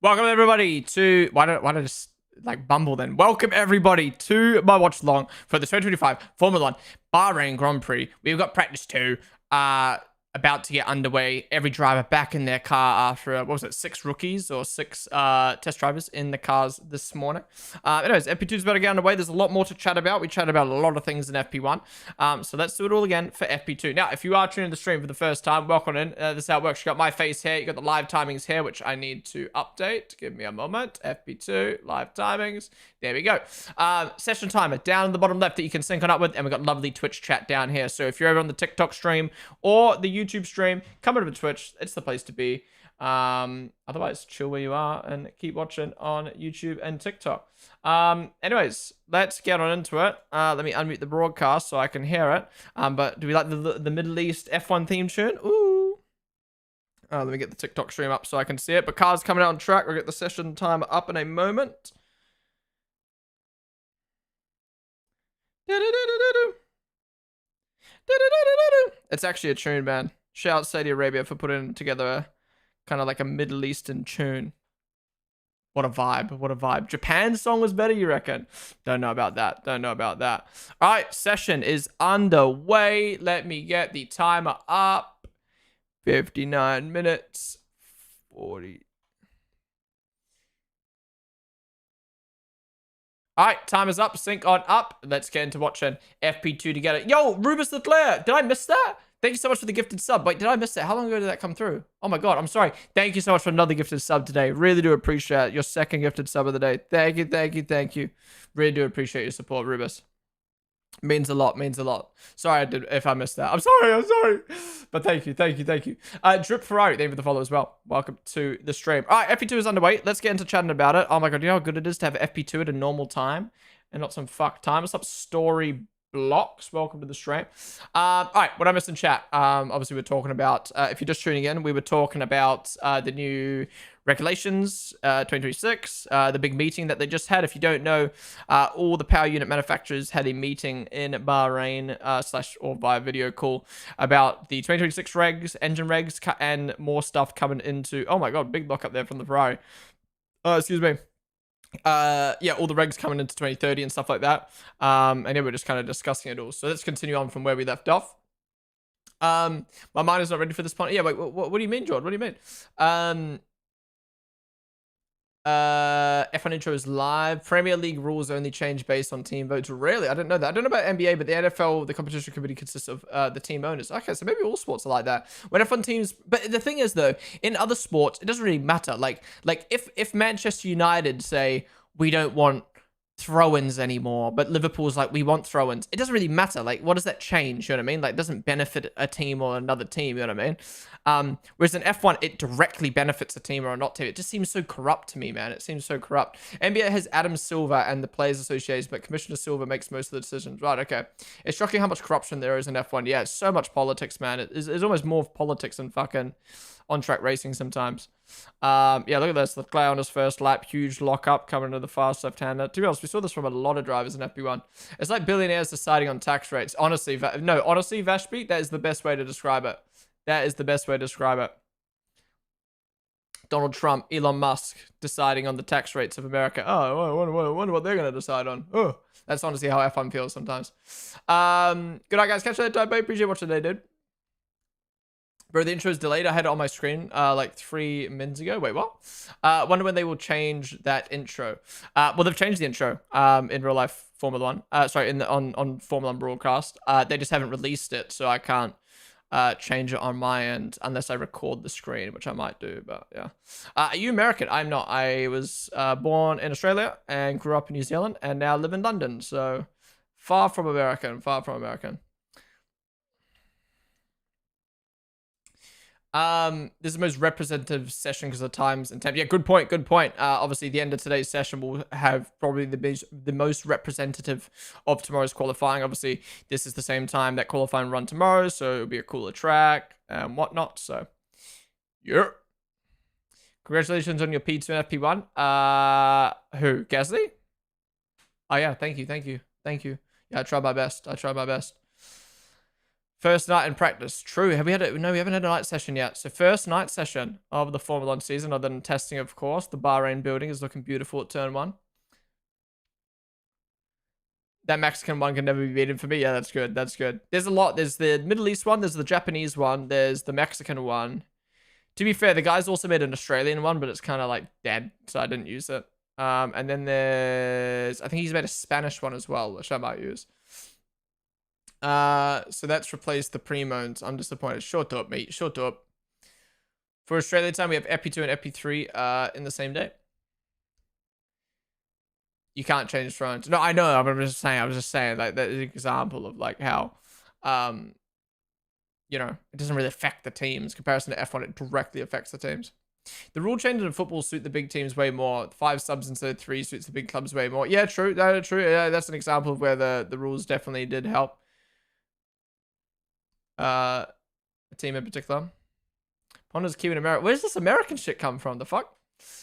Welcome everybody to why don't I just like bumble then? Welcome everybody to my watch along for the 2025 Formula One Bahrain Grand Prix. We've got practice 2 about to get underway. Every driver back in their car after what was it, 6 rookies or 6 test drivers in the cars this morning. Anyways, FP2 is about to get underway. There's a lot more to chat about. We chat about a lot of things in FP1. So let's do it all again for FP2. Now, if you are tuning in the stream for the first time, welcome in. This is how it works. You got my face here. You got the live timings here, which I need to update. Give me a moment. FP2 live timings. There we go. Session timer down in the bottom left that you can sync on up with, and we've got lovely Twitch chat down here. So if you're over on the TikTok stream or the YouTube stream, come over to Twitch. It's the place to be. Otherwise, chill where you are and keep watching on YouTube and TikTok. Anyways, let's get on into it. Let me unmute the broadcast so I can hear it. But do we like the Middle East F1 theme tune? Ooh. Let me get the TikTok stream up so I can see it. But cars coming out on track. We'll get the session timer up in a moment. It's actually a tune, man. Shout out Saudi Arabia for putting together a kind of like a Middle Eastern tune. What a vibe. What a vibe. Japan's song was better, you reckon? Don't know about that. Don't know about that. All right, session is underway. Let me get the timer up. 59 minutes. 40. All right, timer's up. Sync on up. Let's get into watching FP2 together. Yo, Rubus Leclerc. Did I miss that? Thank you so much for the gifted sub. Wait, did I miss that? How long ago did that come through? Oh my God, I'm sorry. Thank you so much for another gifted sub today. Really do appreciate your second gifted sub of the day. Thank you, thank you, thank you. Really do appreciate your support, Rubus. Means a lot, means a lot. Sorry if I missed that. I'm sorry. But thank you, thank you, thank you. Drip Ferrari, thank you for the follow as well. Welcome to the stream. All right, FP2 is underway. Let's get into chatting about it. Oh my God, you know how good it is to have FP2 at a normal time and not some fuck time. What's up, Story Blocks? Welcome to the stream. All right, what I missed in chat. Obviously, we're talking about, if you're just tuning in, we were talking about the new regulations 2026, the big meeting that they just had. If you don't know, all the power unit manufacturers had a meeting in Bahrain or via video call about the 2026 regs, engine regs, and more stuff coming into. Oh my God, big block up there from the Ferrari. Excuse me. Yeah, all the regs coming into 2030 and stuff like that. And yeah, we're just kind of discussing it all. So let's continue on from where we left off. My mind is not ready for this point. Yeah, wait, what do you mean, George? What do you mean? F1 intro is live. Premier League rules only change based on team votes. Really? I don't know that. I don't know about NBA, but the NFL, the competition committee consists of the team owners. Okay, so maybe all sports are like that. When F1 teams, but the thing is though, in other sports, it doesn't really matter. Like if Manchester United say we don't want throw-ins anymore, but Liverpool's like, we want throw-ins. It doesn't really matter. Like, what does that change? You know what I mean? Like, it doesn't benefit a team or another team. You know what I mean? Whereas in F1, it directly benefits a team or a not team. It just seems so corrupt to me, man. It seems so corrupt. NBA has Adam Silver and the Players Association, but Commissioner Silver makes most of the decisions. Right, okay. It's shocking how much corruption there is in F1. Yeah, it's so much politics, man. It's almost more politics than fucking on-track racing sometimes. Yeah, look at this. Leclerc on his first lap. Huge lock-up coming to the fast left-hander. To be honest, we saw this from a lot of drivers in FP1. It's like billionaires deciding on tax rates. Honestly, honestly, Vashbeat, that is the best way to describe it. That is the best way to describe it. Donald Trump, Elon Musk deciding on the tax rates of America. Oh, I wonder what they're going to decide on. Oh, that's honestly how F1 feels sometimes. Good night, guys. Catch you later. Bye. Appreciate watching today, dude. Bro, the intro is delayed. I had it on my screen like 3 minutes ago. Wait, what? Wonder when they will change that intro. Well, they've changed the intro in real life Formula One. Sorry, on Formula One broadcast. They just haven't released it, so I can't change it on my end unless I record the screen, which I might do. But yeah, are you American? I'm not. I was born in Australia and grew up in New Zealand, and now live in London. So far from American. Far from American. This is the most representative session because of times and temp. Yeah, good point. Obviously, the end of today's session will have probably the most representative of tomorrow's qualifying. Obviously, this is the same time that qualifying run tomorrow, so it'll be a cooler track and whatnot. So, yeah. Congratulations on your P2 and FP1. Who? Gasly? Oh yeah, thank you. Yeah, I tried my best. First night in practice. True. Have we had it? No, we haven't had a night session yet. So first night session of the Formula 1 season, other than testing, of course. The Bahrain building is looking beautiful at turn 1. That Mexican one can never be beaten for me. Yeah, that's good. That's good. There's a lot. There's the Middle East one. There's the Japanese one. There's the Mexican one. To be fair, the guys also made an Australian one, but it's kind of like dead, so I didn't use it. And then there's, I think he's made a Spanish one as well, which I might use. So that's replaced the Primones. I'm disappointed. Shut up, mate. Shut up. For Australia time, we have EP2 and EP3 in the same day. You can't change thrones. No, I know. I was just saying, like, that is an example of like how, you know, it doesn't really affect the teams. Comparison to F1, it directly affects the teams. The rule changes in football suit the big teams way more. 5 subs instead of 3 suits the big clubs way more. Yeah, true. True. Yeah, that's an example of where the rules definitely did help. A team in particular. Ponder's Cuban America. Where's this American shit come from? The fuck?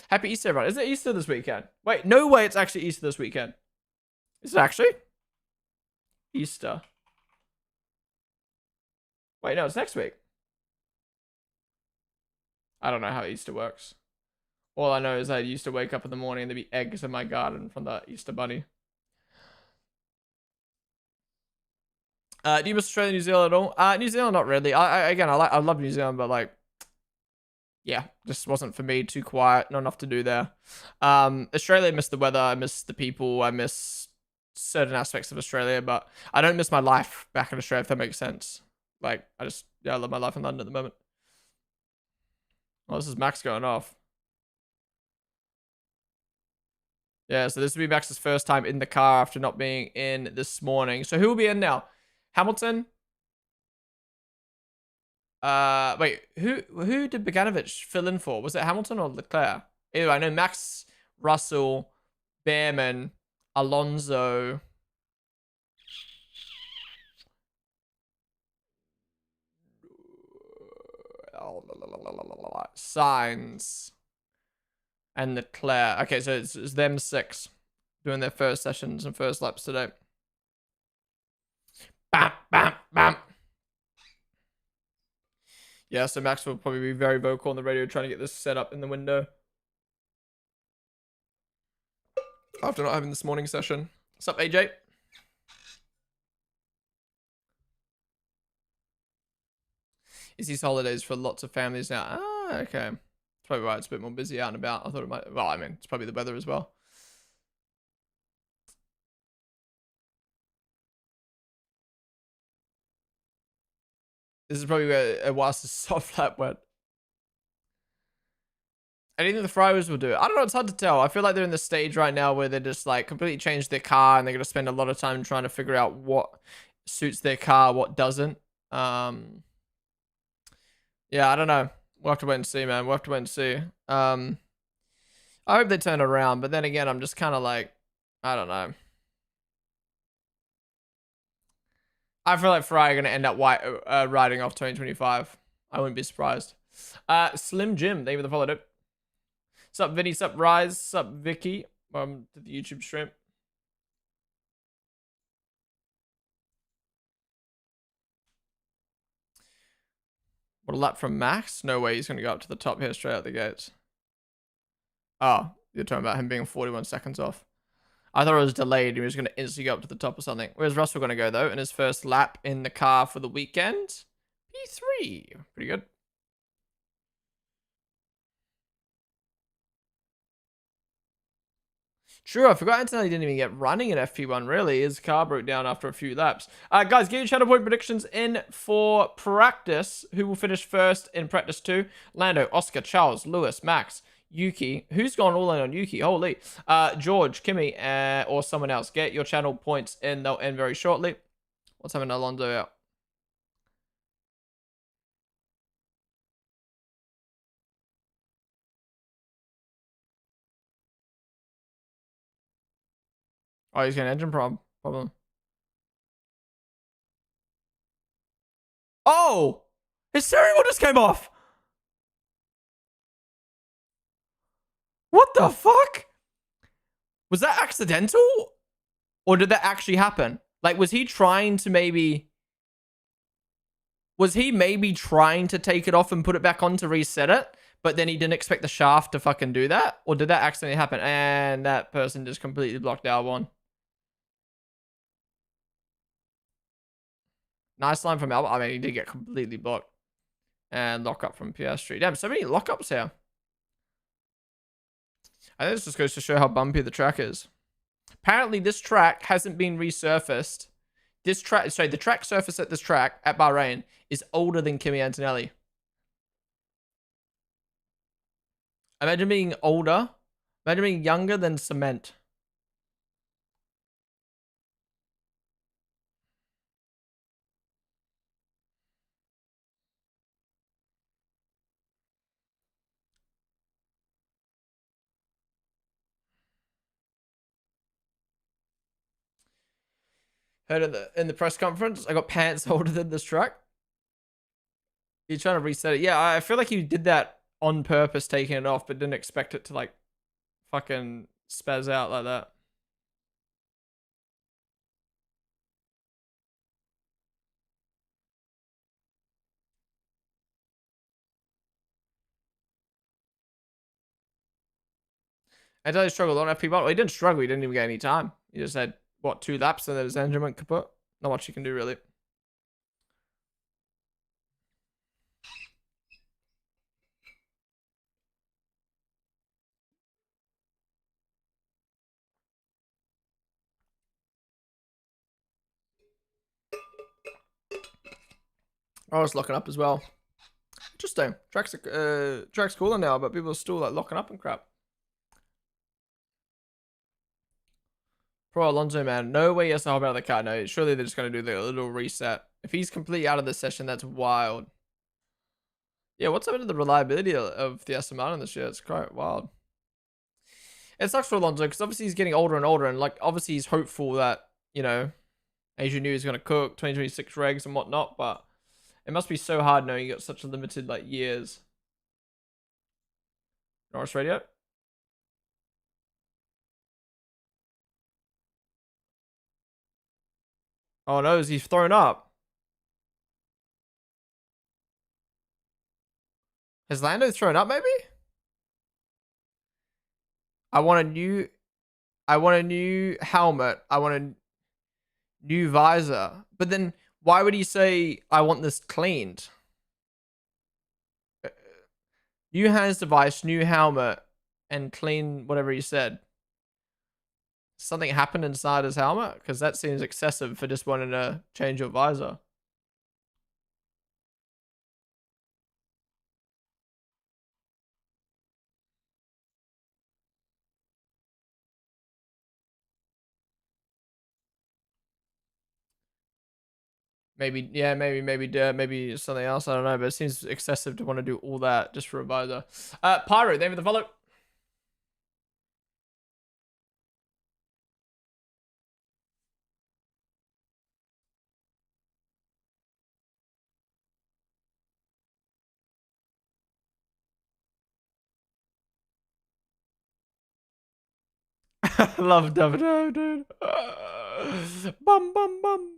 Happy Easter, everyone. Is it Easter this weekend? Wait, no way it's actually Easter this weekend. Is it actually? Easter. Wait, no, it's next week. I don't know how Easter works. All I know is I used to wake up in the morning and there'd be eggs in my garden from the Easter bunny. Do you miss Australia, New Zealand at all? New Zealand, not really. I love New Zealand, but like, yeah, just wasn't for me. Too quiet, not enough to do there. Australia, I miss the weather, I miss the people, I miss certain aspects of Australia, but I don't miss my life back in Australia, if that makes sense. Like, I love my life in London at the moment. Oh, this is Max going off. Yeah, so this will be Max's first time in the car after not being in this morning. So who will be in now? Hamilton? Wait, who did Bogdanovich fill in for? Was it Hamilton or Leclerc? Anyway, I know Max, Russell, Behrman, Alonso, Sainz, and Leclerc. Okay, so it's them 6 doing their first sessions and first laps today. Bam, bam, bam. Yeah, so Max will probably be very vocal on the radio trying to get this set up in the window. After not having this morning session. What's up, AJ? It's these holidays for lots of families now. Ah, okay. That's probably why it's a bit more busy out and about. I thought it might, well, I mean, it's probably the weather as well. This is probably where whilst the soft lap went. I don't think the Friars will do it. I don't know, it's hard to tell. I feel like they're in the stage right now where they just like completely changed their car and they're going to spend a lot of time trying to figure out what suits their car, what doesn't. Yeah, I don't know. We'll have to wait and see, man. We'll have to wait and see. I hope they turn it around, but then again, I'm just kind of like, I don't know. I feel like Ferrari are going to end up riding off 2025. I wouldn't be surprised. Slim Jim, thank you for the follow, dude. Sup, Vinny? Sup, Rise? Sup, Vicky? To the YouTube stream. What a lap from Max? No way he's going to go up to the top here straight out the gates. Oh, you're talking about him being 41 seconds off. I thought it was delayed and he was going to instantly go up to the top or something. Where's Russell going to go, though, in his first lap in the car for the weekend? P3. Pretty good. True, I forgot until he didn't even get running in FP1, really. His car broke down after a few laps. Guys, get your channel point predictions in for practice. Who will finish first in practice 2? Lando, Oscar, Charles, Lewis, Max, Yuki. Who's gone all in on Yuki? Holy. George, Kimmy, or someone else. Get your channel points in. They'll end very shortly. What's having Alonso out? Oh, he's got an engine problem. Oh! His steering wheel just came off! What the fuck? Was that accidental? Or did that actually happen? Like, was he trying to maybe... Was he maybe trying to take it off and put it back on to reset it, but then he didn't expect the shaft to fucking do that? Or did that accidentally happen? And that person just completely blocked our one. Nice line from Albert. I mean, he did get completely blocked. And lock up from Piastri. Damn, so many lockups here. I think this just goes to show how bumpy the track is. Apparently, this track hasn't been resurfaced. This track, sorry, the track surface at this track at Bahrain is older than Kimi Antonelli. Imagine being older. Imagine being younger than cement. Heard in the press conference, I got pants older than this track. You're trying to reset it. Yeah, I feel like he did that on purpose, taking it off, but didn't expect it to like fucking spaz out like that. I totally struggled on FP bottle. He didn't struggle. He didn't even get any time. He just had, what, 2 laps and then his engine went kaput. Not much you can do, really. I was locking up as well. Interesting. Track's cooler now, but people are still like locking up and crap. Pro Alonso, man. No way he has to hop out of the car. No, surely they're just going to do the little reset. If he's completely out of the session, that's wild. Yeah, what's up to the reliability of the Aston Martin this year? It's quite wild. It sucks for Alonso because obviously he's getting older and older, and like obviously he's hopeful that, you know, Asia knew he's going to cook 2026 regs and whatnot, but it must be so hard knowing you got such a limited like years. Norris radio. Oh no, is he thrown up? Has Lando thrown up maybe? I want a new helmet. I want a new visor. But then why would he say I want this cleaned? New hands device, new helmet, and clean whatever he said. Something happened inside his helmet? Because that seems excessive for just wanting to change your visor. Maybe, yeah, maybe something else. I don't know, but it seems excessive to want to do all that just for a visor. Pyro, name of the follow. Love Davido, dude. Bum bum bum.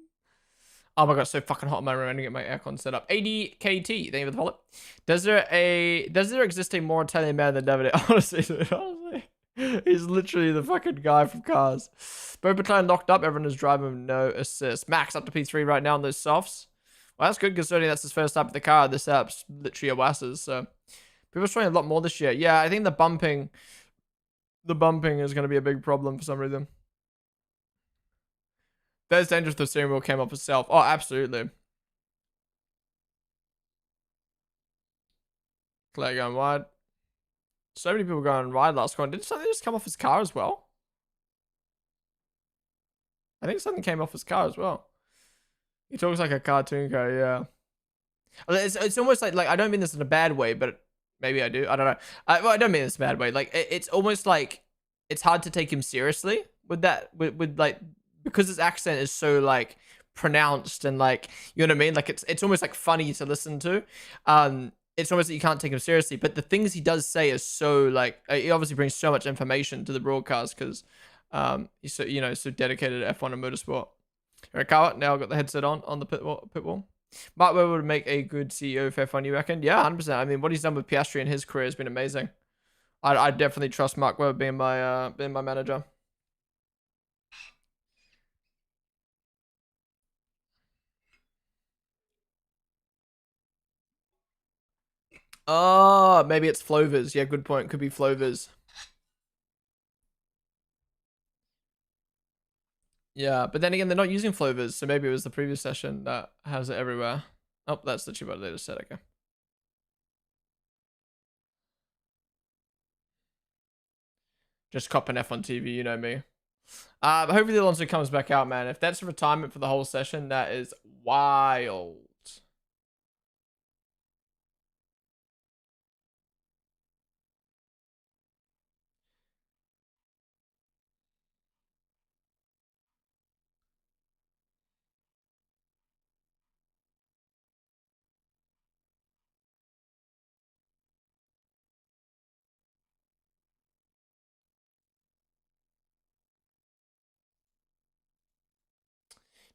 Oh my god, it's so fucking hot in my room. I need to get my aircon set up. ADKT, thank you for the follow. Does there exist a more Italian man than David? Honestly, dude, honestly. He's literally the fucking guy from Cars. Bobatline locked up, everyone is driving with no assist. Max up to P3 right now on those softs. Well, that's good considering that's his first lap of the car. This app's literally a Wassers, so people are trying a lot more this year. Yeah, I think the bumping is going to be a big problem for some reason. There's danger if the steering wheel came off itself. Oh, absolutely. Claire going wide. So many people going wide last corner. Did something just come off his car as well? I think something came off his car as well. He talks like a cartoon guy, yeah. It's almost like I don't mean this in a bad way, but maybe I do. I don't know. Well, I don't mean this in a bad way. Like it's almost like it's hard to take him seriously with that, with like, because his accent is so like pronounced and like, you know what I mean? Like it's almost like funny to listen to. It's almost that you can't take him seriously, but the things he does say is so like, he obviously brings so much information to the broadcast because he's so, you know, so dedicated to F1 and motorsport. Alright, Carl, now I've got the headset on the pit wall. Mark Webber would make a good CEO for F1, you reckon? Yeah, 100%. I mean, what he's done with Piastri in his career has been amazing. I definitely trust Mark Webber being my manager. Oh, maybe it's Flovers. Yeah, good point. Could be Flovers. Yeah, but then again, they're not using Flovers, so maybe it was the previous session that has it everywhere. Oh, that's literally what they just said. Okay. Just cop an F on TV, you know me. Hopefully Alonso comes back out, man. If that's a retirement for the whole session, that is wild.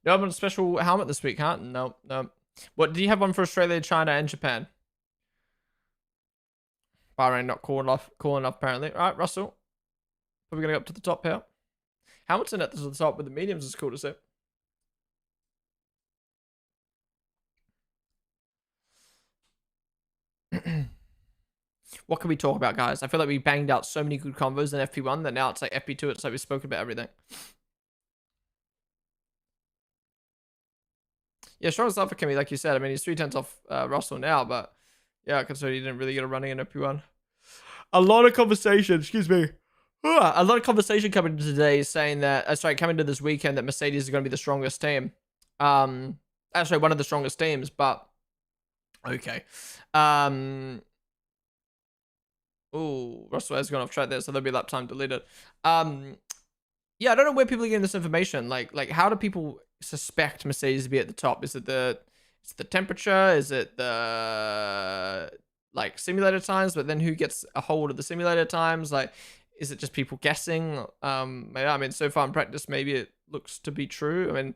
No, I'm on a special helmet this week, huh? No, no. What do you have one for Australia, China, and Japan? Bahrain not cool enough apparently. All right, Russell. Probably gonna go up to the top here. Hamilton at the top with the mediums is cool to see. What can we talk about, guys? I feel like we banged out so many good combos in FP1 that now it's like FP2. It's like we've spoken about everything. Yeah, strong stuff for Kimmy, like you said. I mean, he's 3 tenths off Russell now, but yeah, considering he didn't really get a running in FP1. A lot of conversation, excuse me. A lot of conversation coming today saying that, sorry, coming to this weekend that Mercedes is going to be the strongest team. Actually, one of the strongest teams, but okay. Oh, Russell has gone off track there, so there'll be lap time deleted. Yeah, I don't know where people are getting this information. Like how do people suspect Mercedes to be at the top? Is it the temperature? Is it the like simulator times? But then who gets a hold of the simulator times? Like, is it just people guessing? Yeah, I mean, so far in practice, maybe it looks to be true. I mean,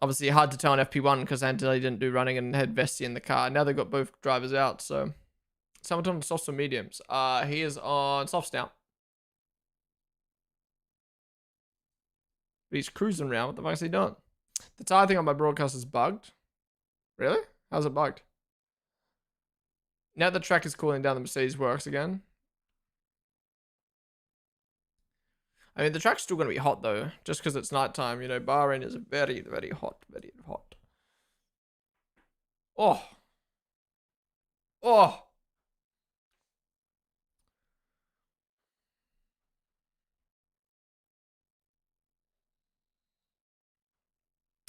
obviously hard to tell on FP1 because Antonelli didn't do running and had Vesti in the car. Now they've got both drivers out, so someone on softs or mediums. He is on softs now. But he's cruising around. What the fuck is he doing? The tire thing on my broadcast is bugged. Really? How's it bugged? Now the track is cooling down, the Mercedes works again. I mean, the track's still going to be hot, though, just because it's nighttime. You know, Bahrain is very, very hot. Very hot. Oh. Oh.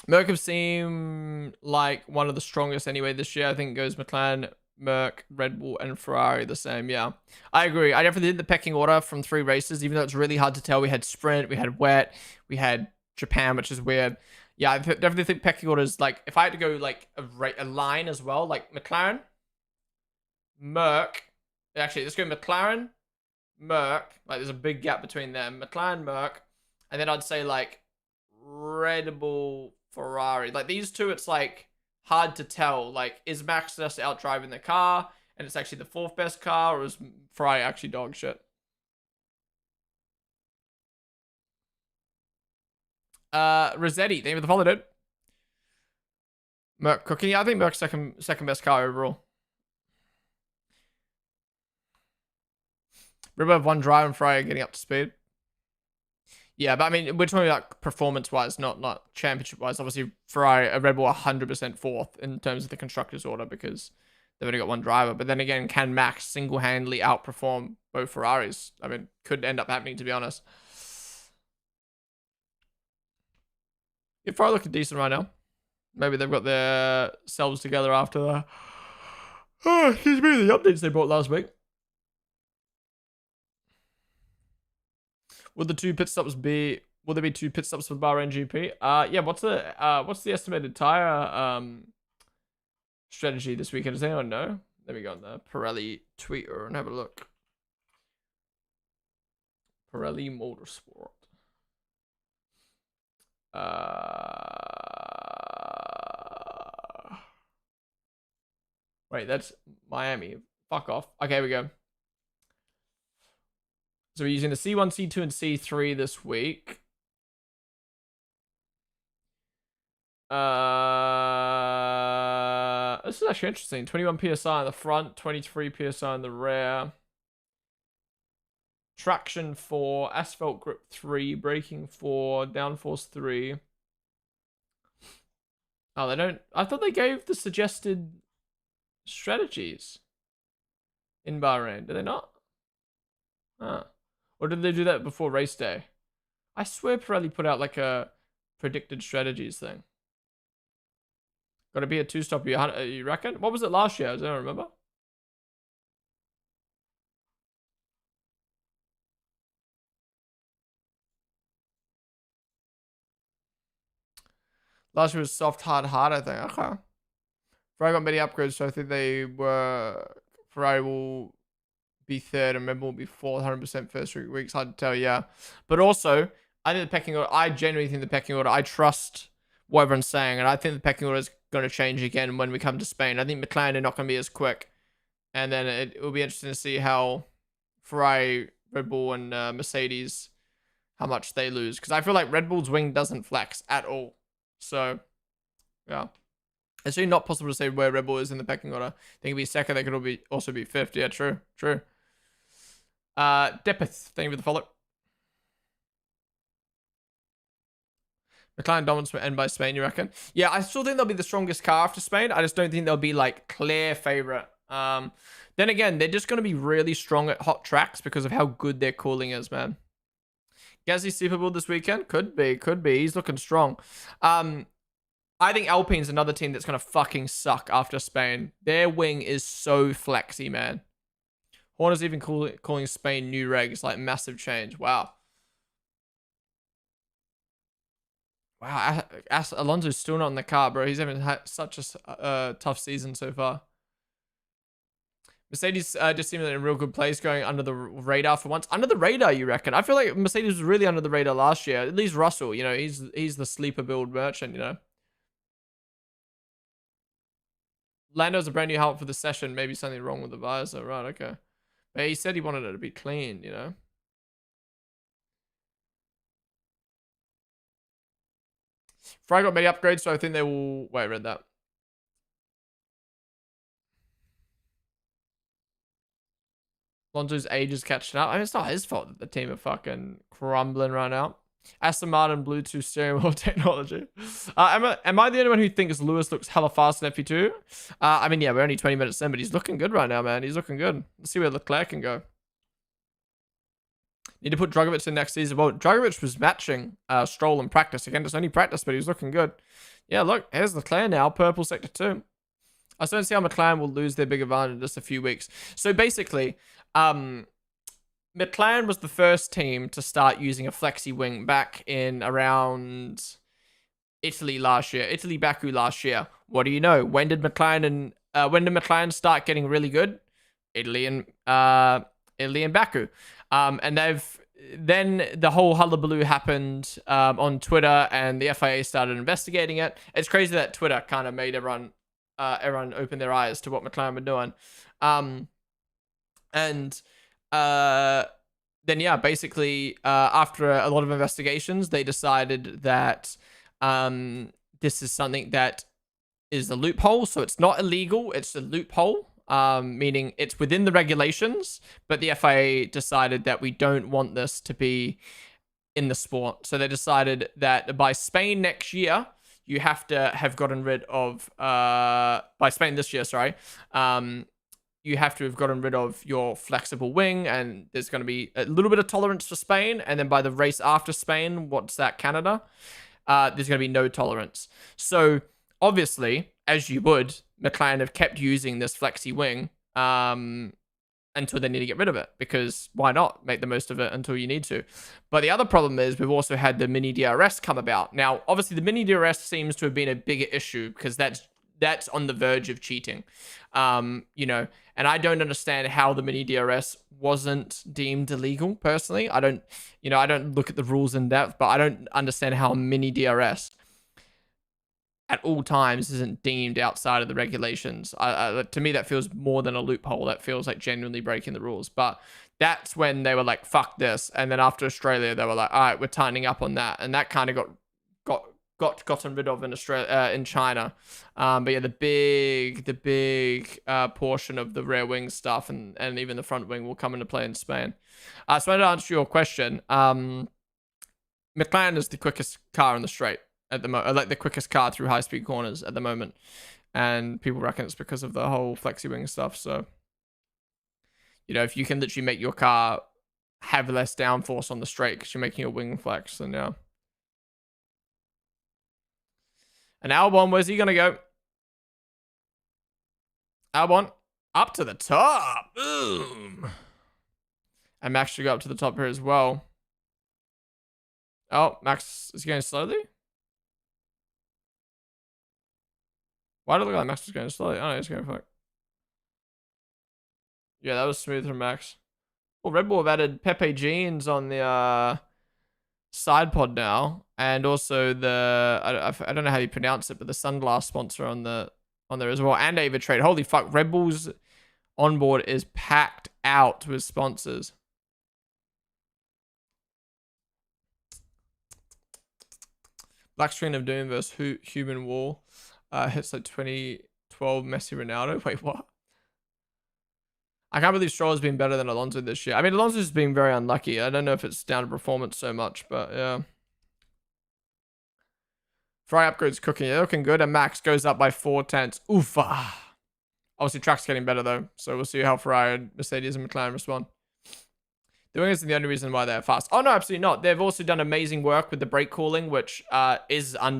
Merc have seemed like one of the strongest anyway this year. I think it goes McLaren, Merc, Red Bull, and Ferrari the same. Yeah, I agree. I definitely did the pecking order from 3 races, even though it's really hard to tell. We had sprint, we had wet, we had Japan, which is weird. Yeah, I definitely think pecking order is like, if I had to go like a line as well, like McLaren, Merc. Actually, let's go McLaren, Merc. Like, there's a big gap between them. McLaren, Merc, and then I'd say like Red Bull, Ferrari. Like these two, it's like hard to tell. Like, is Max just out driving the car and it's actually the 4th best car, or is Ferrari actually dog shit? Rossetti, name of the follow, dude. Merc cooking. Yeah, I think Merc's second best car overall. River have one drive and Ferrari getting up to speed. Yeah, but I mean, we're talking about performance-wise, not championship-wise. Obviously, Ferrari, Red Bull 100% 4th in terms of the constructors' order because they've only got one driver. But then again, can Max single-handedly outperform both Ferraris? I mean, could end up happening, to be honest. If Ferrari looking decent right now, maybe they've got their selves together after the excuse me, the updates they brought last week. Will the 2 pit stops be? Will there be 2 pit stops for the Bahrain GP? Yeah. What's the estimated tire strategy this weekend? Does anyone know? Let me go on the Pirelli Twitter and have a look. Pirelli Motorsport. Wait, that's Miami. Fuck off. Okay, here we go. So we're using the C1, C2, and C3 this week. This is actually interesting. 21 PSI on the front, 23 PSI on the rear. Traction 4, asphalt grip 3, braking 4, downforce 3. Oh, they don't. I thought they gave the suggested strategies in Bahrain. Did they not? Huh. Or did they do that before race day? I swear Pirelli put out like a predicted strategies thing. Got to be a two-stop, you reckon? What was it last year? I don't remember. Last year was soft, hard, hard, I think. Okay. Ferrari got many upgrades, so I think Ferrari will be third and Red Bull will be fourth, 100% first 3 weeks. Hard to tell, yeah. But also, I think the pecking order, I genuinely think the pecking order, I trust what everyone's saying, and I think the pecking order is going to change again when we come to Spain. I think McLaren are not going to be as quick. And then it will be interesting to see how Ferrari, Red Bull, and Mercedes, how much they lose. Because I feel like Red Bull's wing doesn't flex at all. So, yeah. It's really not possible to say where Red Bull is in the pecking order. They could be second. They could also be fifth. Yeah, true. Depeth, thank you for the follow. McLaren dominance will end by Spain, you reckon? Yeah, I still think they'll be the strongest car after Spain. I just don't think they'll be like clear favorite. Then again, they're just going to be really strong at hot tracks because of how good their cooling is, man. Gasly Super Bowl this weekend? Could be. He's looking strong. I think Alpine's another team that's going to fucking suck after Spain. Their wing is so flexy, man. Horner's even calling Spain new regs, like massive change. Wow. Alonso's still not in the car, bro. He's having had such a tough season so far. Mercedes just seemed in a real good place, going under the radar for once. Under the radar, you reckon? I feel like Mercedes was really under the radar last year. At least Russell, you know, he's the sleeper build merchant, you know. Lando's a brand new helmet for the session. Maybe something wrong with the visor. Right, okay. But he said he wanted it to be clean, you know. Ferrari got many upgrades, so I think they will... Wait, I read that. Alonso's age is catching up. I mean, it's not his fault that the team are fucking crumbling right now. Aston Martin Bluetooth steering wheel technology. Am I the only one who thinks Lewis looks hella fast in FP2? I mean, yeah, we're only 20 minutes in, but he's looking good right now, man. He's looking good. Let's see where Leclerc can go. Need to put Dragovic in next season. Well, Dragovic was matching Stroll in practice. Again, it's only practice, but he was looking good. Yeah, look, here's Leclerc now, purple sector 2. I still don't see how McLaren will lose their big advantage in just a few weeks. So basically, McLaren was the first team to start using a flexi wing back in around Italy Baku last year. What do you know? When did McLaren start getting really good? Italy and Baku. And then the whole hullabaloo happened on Twitter, and the FIA started investigating it. It's crazy that Twitter kind of made everyone open their eyes to what McLaren were doing. Then yeah, basically after a lot of investigations, they decided that this is something that is a loophole. So it's not illegal, it's a loophole. Meaning it's within the regulations, but the FIA decided that we don't want this to be in the sport. So they decided that by Spain next year, you have to have gotten rid of, by Spain this year, sorry, you have to have gotten rid of your flexible wing, and there's going to be a little bit of tolerance for Spain. And then by the race after Spain, what's that, Canada? There's going to be no tolerance. So obviously, as you would, McLaren have kept using this flexi wing until they need to get rid of it, because why not make the most of it until you need to? But the other problem is we've also had the mini DRS come about. Now, obviously, the mini DRS seems to have been a bigger issue because that's on the verge of cheating, you know, and I don't understand how the mini DRS wasn't deemed illegal. Personally, I don't look at the rules in depth, but I don't understand how mini DRS at all times isn't deemed outside of the regulations. To me, that feels more than a loophole. That feels like genuinely breaking the rules. But that's when they were like, fuck this. And then after Australia, they were like, all right, we're tightening up on that. And that kind of gotten rid of in Australia, in China. But yeah, the big portion of the rear wing stuff and even the front wing will come into play in Spain. So to answer your question, McLaren is the quickest car in the straight at the moment, like the quickest car through high speed corners at the moment, and people reckon it's because of the whole flexi wing stuff. So, you know, if you can literally make your car have less downforce on the straight because you're making your wing flex, then yeah. And Albon, where's he gonna go? Albon up to the top. Boom. And Max should go up to the top here as well. Oh, Max is going slowly? Why did it look like Max was going slowly? Oh, no, he's going fuck. Yeah, that was smooth from Max. Well, Red Bull have added Pepe jeans on the side pod now. And also the, I don't know how you pronounce it, but the sunglass sponsor on there as well. And Ava Trade. Holy fuck, Red Bull's onboard is packed out with sponsors. Black Screen of Doom versus Human Wall. Hits like 2012 Messi Ronaldo. Wait, what? I can't believe Stroll has been better than Alonso this year. I mean, Alonso's been very unlucky. I don't know if it's down to performance so much, but yeah. Ferrari upgrade's cooking. They're looking good. And Max goes up by 4/10. Oofa. Obviously, track's getting better though. So we'll see how Ferrari, Mercedes, and McLaren respond. The wing isn't the only reason why they're fast. Oh no, absolutely not. They've also done amazing work with the brake cooling, which is in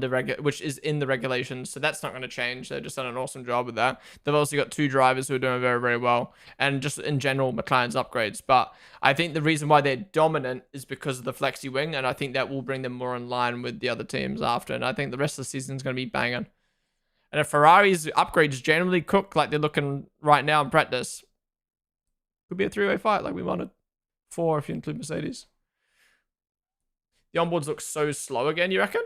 the regulations. So that's not going to change. They've just done an awesome job with that. They've also got 2 drivers who are doing very, very well, and just in general, McLaren's upgrades. But I think the reason why they're dominant is because of the flexi wing, and I think that will bring them more in line with the other teams after. And I think the rest of the season is going to be banging. And if Ferrari's upgrades generally cook like they're looking right now in practice, could be a 3-way fight like we wanted. 4 if you include Mercedes. The onboards look so slow again, you reckon?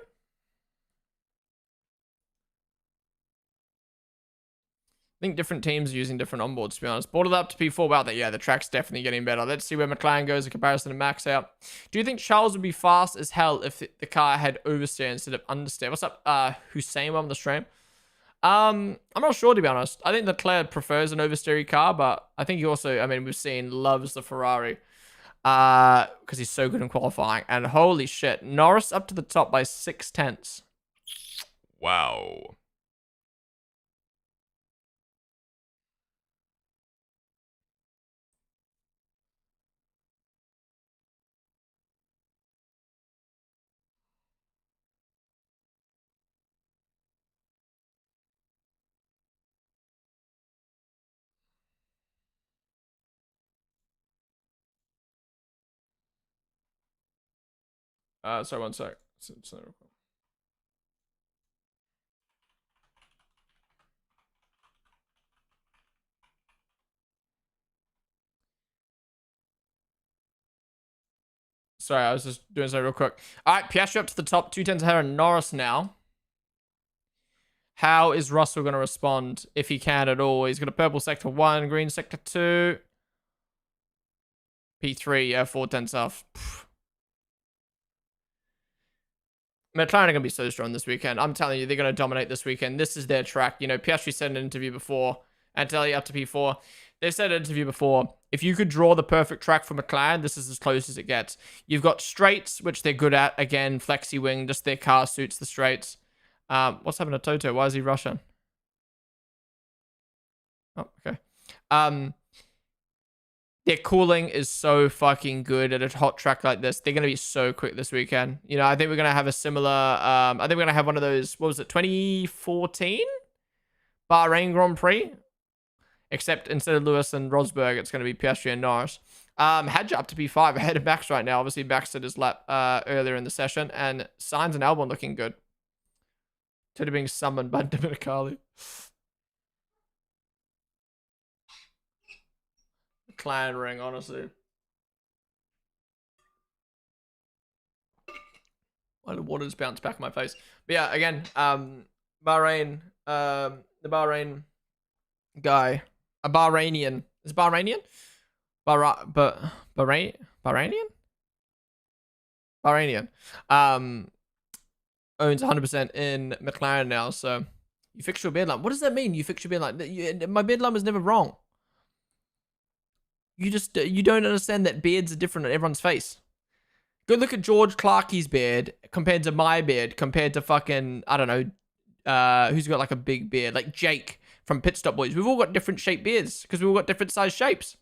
I think different teams are using different onboards, to be honest. Boarded up to P4. Wow, yeah, the track's definitely getting better. Let's see where McLaren goes in comparison to Max out. Do you think Charles would be fast as hell if the car had oversteer instead of understeer? What's up, Hussein on the stream? I'm not sure, to be honest. I think Leclerc prefers an oversteery car, but I think he also, I mean, we've seen loves the Ferrari. Because he's so good in qualifying. And holy shit, Norris up to the top by 6/10. Wow. Sorry, one sec. Sorry, I was just doing something real quick. All right, Piastri up to the top, 2/10 ahead of Norris now. How is Russell going to respond if he can at all? He's got a purple sector 1, green sector 2. P3, yeah, 4/10 off. McLaren are going to be so strong this weekend. I'm telling you, they're going to dominate this weekend. This is their track. You know, Piastri said in an interview before, and tell you up to P4. They said in an interview before, if you could draw the perfect track for McLaren, this is as close as it gets. You've got straights, which they're good at. Again, flexi wing, just their car suits the straights. What's happened to Toto? Why is he rushing? Oh, okay. Their cooling is so fucking good at a hot track like this. They're going to be so quick this weekend. You know, I think we're going to have a similar... I think we're going to have one of those... What was it? 2014? Bahrain Grand Prix? Except instead of Lewis and Rosberg, it's going to be Piastri and Norris. Hadja up to P5 ahead of Max right now. Obviously, Max did his lap earlier in the session. And Sainz and Albon looking good. Toto being summoned by Dominicali. Clan ring, honestly. Why did water just bounce back in my face? But yeah, again, Bahrain, the Bahrain guy, a Bahrainian. Is it Bahrainian? Bahrainian? Bahrainian. Owns 100% in McLaren now. So you fixed your beard line. What does that mean? You fixed your beard line? My beard line was never wrong. You don't understand that beards are different on everyone's face. Go look at George Clarkey's beard compared to my beard, compared to fucking, I don't know, who's got like a big beard, like Jake from Pit Stop Boys. We've all got different shaped beards because we've all got different size shapes.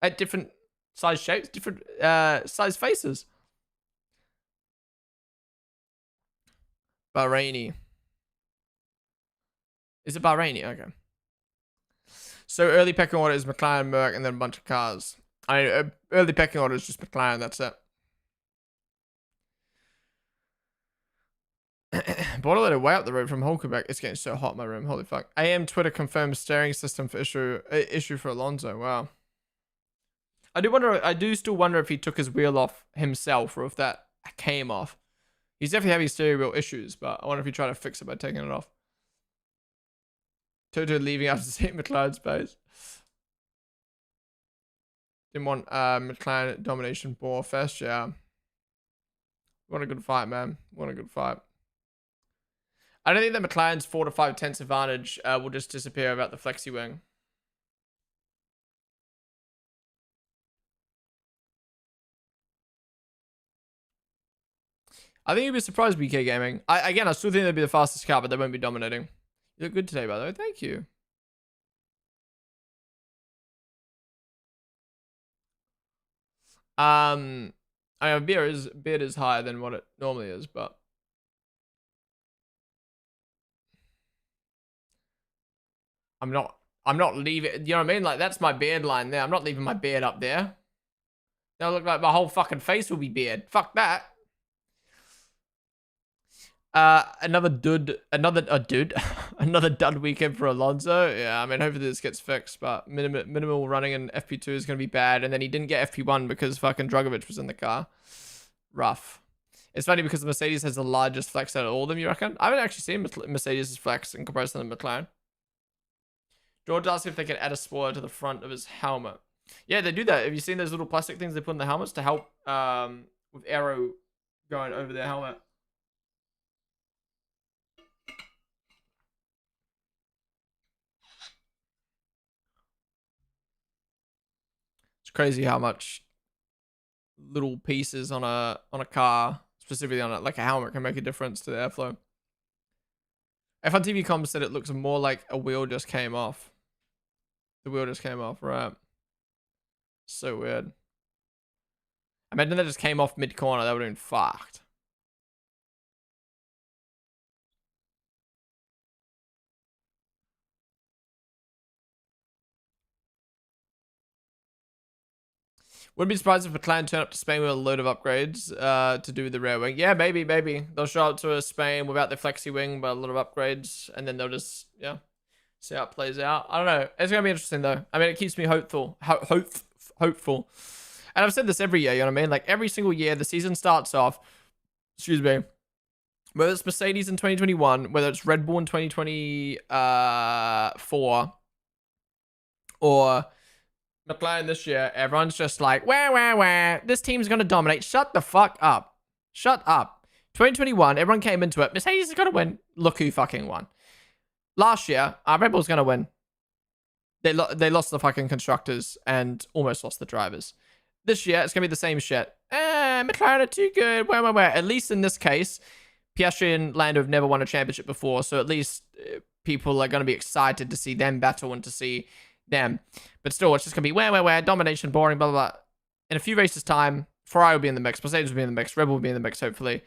At different size shapes, different size faces. Bahraini. Is it Bahraini? Okay. So early pecking order is McLaren, Merc, and then a bunch of cars. Early pecking order is just McLaren. That's it. Bought a little way up the road from Quebec. It's getting so hot in my room. Holy fuck. AM Twitter confirms steering system for issue for Alonso. Wow. I do still wonder if he took his wheel off himself or if that came off. He's definitely having steering wheel issues, but I wonder if he tried to fix it by taking it off. Toto leaving after seeing McLaren space. Didn't want McLaren domination ball fest, yeah. What a good fight, man. What a good fight. I don't think that McLaren's 4 to 5 tenths advantage will just disappear without the flexi wing. I think you'd be surprised, BK Gaming. Again, I still think they'd be the fastest car, but they won't be dominating. You look good today, by the way. Thank you. I mean, beard is higher than what it normally is, but I'm not leaving. You know what I mean? Like that's my beard line there. I'm not leaving my beard up there. That'll look like my whole fucking face will be beard. Fuck that. Another dud weekend for Alonso. Yeah, I mean, hopefully this gets fixed, but minimal running in FP2 is going to be bad. And then he didn't get FP1 because fucking Drugovich was in the car. Rough. It's funny because the Mercedes has the largest flex out of all of them, you reckon? I haven't actually seen Mercedes' flex in comparison to McLaren. George asked if they could add a spoiler to the front of his helmet. Yeah, they do that. Have you seen those little plastic things they put in the helmets to help with aero going over their helmet? It's crazy how much little pieces on a car, specifically on like a helmet, can make a difference to the airflow. F1 TV Com said it looks more like a wheel just came off. The wheel just came off, right? So weird. I imagine that just came off mid-corner. That would have been fucked. Wouldn't be surprised if McLaren turn up to Spain with a load of upgrades to do the rear wing. Yeah, maybe. They'll show up to Spain without the flexi wing, but a lot of upgrades. And then they'll just, yeah, see how it plays out. I don't know. It's going to be interesting, though. I mean, it keeps me hopeful. Hopeful. And I've said this every year, you know what I mean? Like, every single year, the season starts off, excuse me, whether it's Mercedes in 2021, whether it's Red Bull in 2024, or McLaren this year, everyone's just like, where, this team's going to dominate. Shut the fuck up. Shut up. 2021, everyone came into it. Mercedes is going to win. Look who fucking won. Last year, Red Bull's going to win. They lost the fucking constructors and almost lost the drivers. This year, it's going to be the same shit. McLaren are too good. Where. At least in this case, Piastri and Lando have never won a championship before, so at least people are going to be excited to see them battle and to see them. But still, it's just going to be where, domination, boring, blah, blah, blah. In a few races' time, Ferrari will be in the mix, Mercedes will be in the mix, Red Bull will be in the mix, hopefully.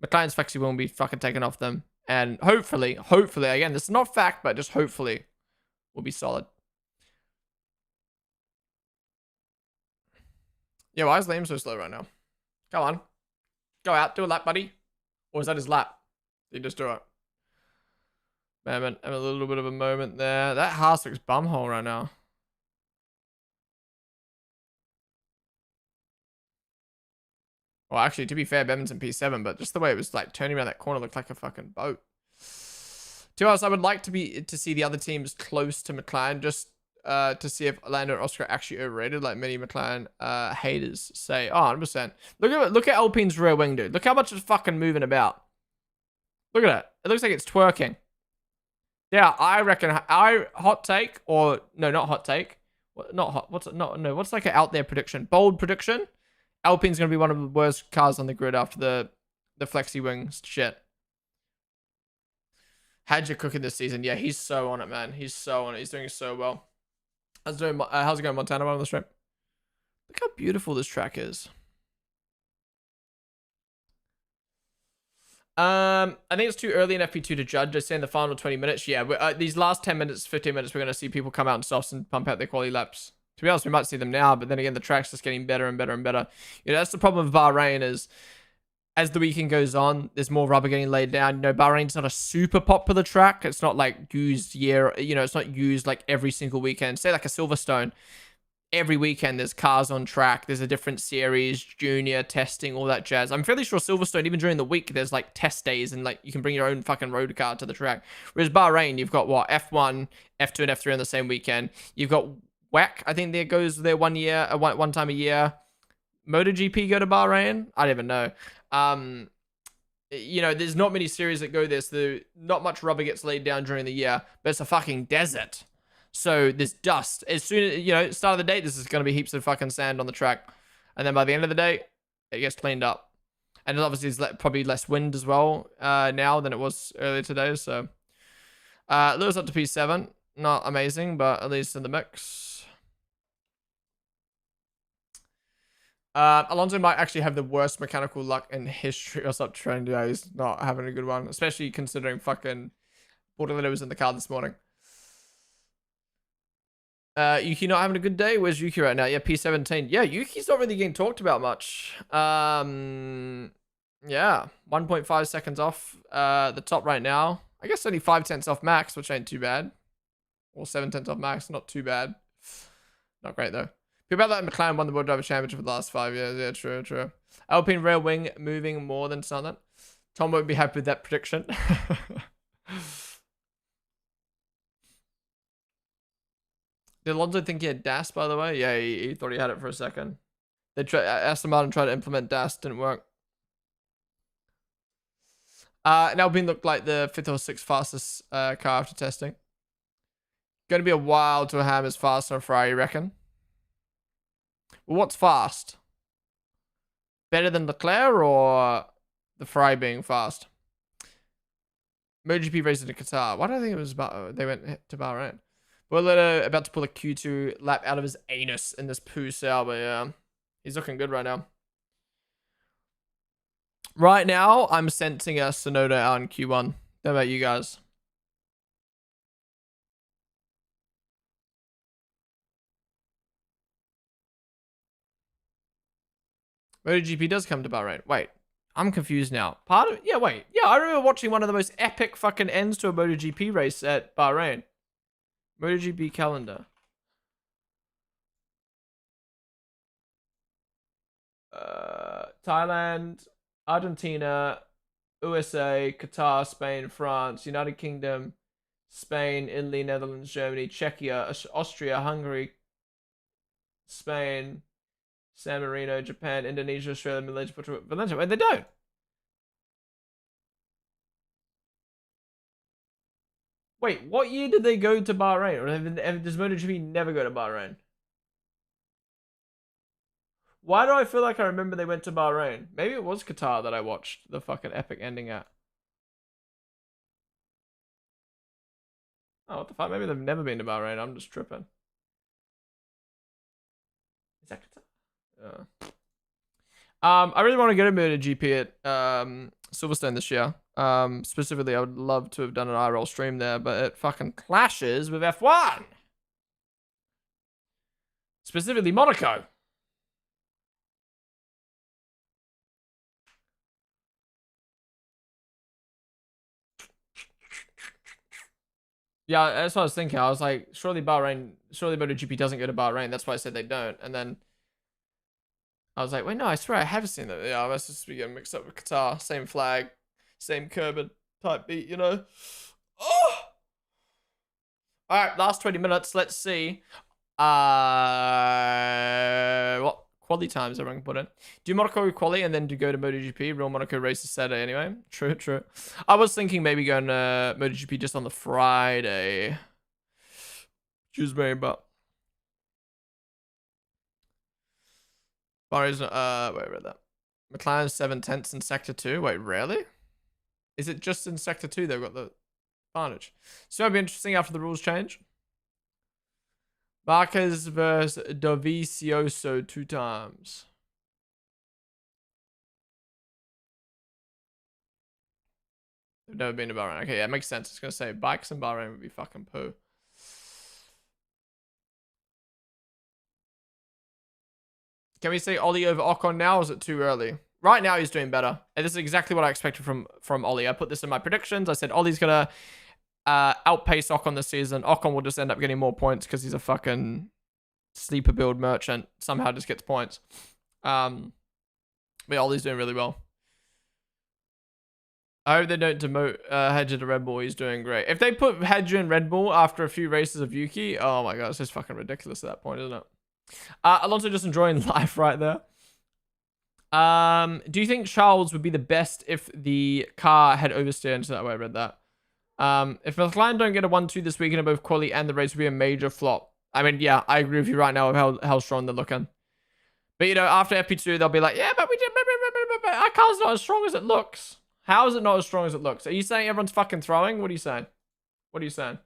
McLaren's flexi won't be fucking taken off them. And hopefully, again, this is not fact, but just hopefully, will be solid. Yeah, why is Liam so slow right now? Come on. Go out, do a lap, buddy. Or is that his lap? Did he just do it? Man, I'm a little bit of a moment there. That Haas looks bumhole right now. Well, actually, to be fair, Bevan's in P7, but just the way it was like turning around that corner looked like a fucking boat. To us, I would like to see the other teams close to McLaren, just to see if Lando and Oscar are actually overrated, like many McLaren haters say. Oh, 100%. Look at Alpine's rear wing, dude. Look how much it's fucking moving about. Look at it. It looks like it's twerking. Yeah, I reckon. Hot take, or no, not hot take. Not hot. What's like an out there prediction? Bold prediction. Alpine's gonna be one of the worst cars on the grid after the flexi wings shit. How'd you cooking this season? Yeah, he's so on it, man. He's so on it. He's doing so well. How's it going, Montana? On the strip. Look how beautiful this track is. I think it's too early in FP2 to judge. I say in the final 20 minutes. Yeah, these last 10 minutes, 15 minutes, we're going to see people come out in softs and pump out their quality laps. To be honest, we might see them now, but then again, the track's just getting better and better and better. You know, that's the problem with Bahrain is, as the weekend goes on, there's more rubber getting laid down. You know, Bahrain's not a super popular track. It's not like used it's not used like every single weekend. Say like a Silverstone. Every weekend there's cars on track. There's a different series, junior, testing, all that jazz. I'm fairly sure Silverstone, even during the week, there's like test days and like you can bring your own fucking road car to the track. Whereas Bahrain, you've got what? F1, F2, and F3 on the same weekend. You've got WEC, I think there goes there one time a year. MotoGP go to Bahrain? I don't even know. You know, there's not many series that go there, so not much rubber gets laid down during the year, but it's a fucking desert. So there's dust. As soon as, you know, start of the day, this is going to be heaps of fucking sand on the track. And then by the end of the day, it gets cleaned up. And obviously there's probably less wind as well now than it was earlier today. So Lewis up to P7. Not amazing, but at least in the mix. Alonso might actually have the worst mechanical luck in history or something. Trend. Yeah, he's not having a good one, especially considering fucking Bordello was in the car this morning. Yuki not having a good day. Where's Yuki right now? Yeah, P17. Yeah, Yuki's not really getting talked about much. Yeah, 1.5 seconds off the top right now. I guess only 5 tenths off max, which ain't too bad. Or 7 tenths off max, not too bad. Not great though. People about that McLaren won the World Driver Championship for the last 5 years. Yeah, true. Alpine rear wing moving more than something. Tom won't be happy with that prediction. Did Alonso think he had DAS, by the way? Yeah, he thought he had it for a second. Aston Martin tried to implement DAS, didn't work. And Alpine looked like the 5th or 6th fastest car after testing. Going to be a while till Ham is faster than Ferrari, you reckon? Well, what's fast? Better than Leclerc or the Ferrari being fast? MotoGP racing to Qatar. Why do I think it was about they went to Bahrain? Well, about to pull a Q2 lap out of his anus in this poo cell, but yeah, he's looking good right now. Right now, I'm sensing a Sonoda out in Q1. How about you guys? MotoGP does come to Bahrain. Wait, I'm confused now. Wait. Yeah, I remember watching one of the most epic fucking ends to a MotoGP race at Bahrain. MotoGP calendar. Thailand, Argentina, USA, Qatar, Spain, France, United Kingdom, Spain, Italy, Netherlands, Germany, Czechia, Austria, Hungary, Spain, San Marino, Japan, Indonesia, Australia, Malaysia, Portugal, Valencia. Wait, they don't. Wait, what year did they go to Bahrain? Or does MotoGP never go to Bahrain? Why do I feel like I remember they went to Bahrain? Maybe it was Qatar that I watched the fucking epic ending at. Oh, what the fuck? Maybe they've never been to Bahrain. I'm just tripping. Is that Qatar? I really want to get a MotoGP at Silverstone this year. Specifically, I would love to have done an IRL stream there, but it fucking clashes with F1. Specifically, Monaco. Yeah, that's what I was thinking. I was like, surely MotoGP doesn't go to Bahrain. That's why I said they don't. And then I was like, wait, no, I swear I have seen that. Yeah, I must just be getting mixed up with Qatar. Same flag, same Kerbin type beat, you know? Oh! All right, last 20 minutes. Let's see. What quality times everyone can put in. Do Monaco quality and then do go to MotoGP. Real Monaco race is Saturday anyway. True, true. I was thinking maybe going to MotoGP just on the Friday. Choose me, but Bahrain's wait, I read that. McLaren 7/10 in Sector 2. Wait, really? Is it just in Sector 2 they've got the advantage? So it'll be interesting after the rules change. Marquez versus Dovizioso 2 times. They've never been to Bahrain. Okay, yeah, it makes sense. I was going to say, bikes in Bahrain would be fucking poo. Can we say Ollie over Ocon now, or is it too early? Right now, he's doing better. And this is exactly what I expected from Ollie. I put this in my predictions. I said Ollie's going to outpace Ocon this season. Ocon will just end up getting more points because he's a fucking sleeper build merchant. Somehow just gets points. But Ollie's doing really well. I hope they don't demote Hedger to Red Bull. He's doing great. If they put Hedger in Red Bull after a few races of Yuki, oh my god, it's just fucking ridiculous at that point, isn't it? Alonso just enjoying life right there. Do you think Charles would be the best if the car had oversteered? So that way I read that. If McLaren don't get a 1-2 this weekend in both quali and the race, would be a major flop. I mean, yeah, I agree with you right now of how strong they're looking. But, you know, after FP2, they'll be like, yeah, but we did, our car's not as strong as it looks. How is it not as strong as it looks? Are you saying everyone's fucking throwing? What are you saying? What are you saying?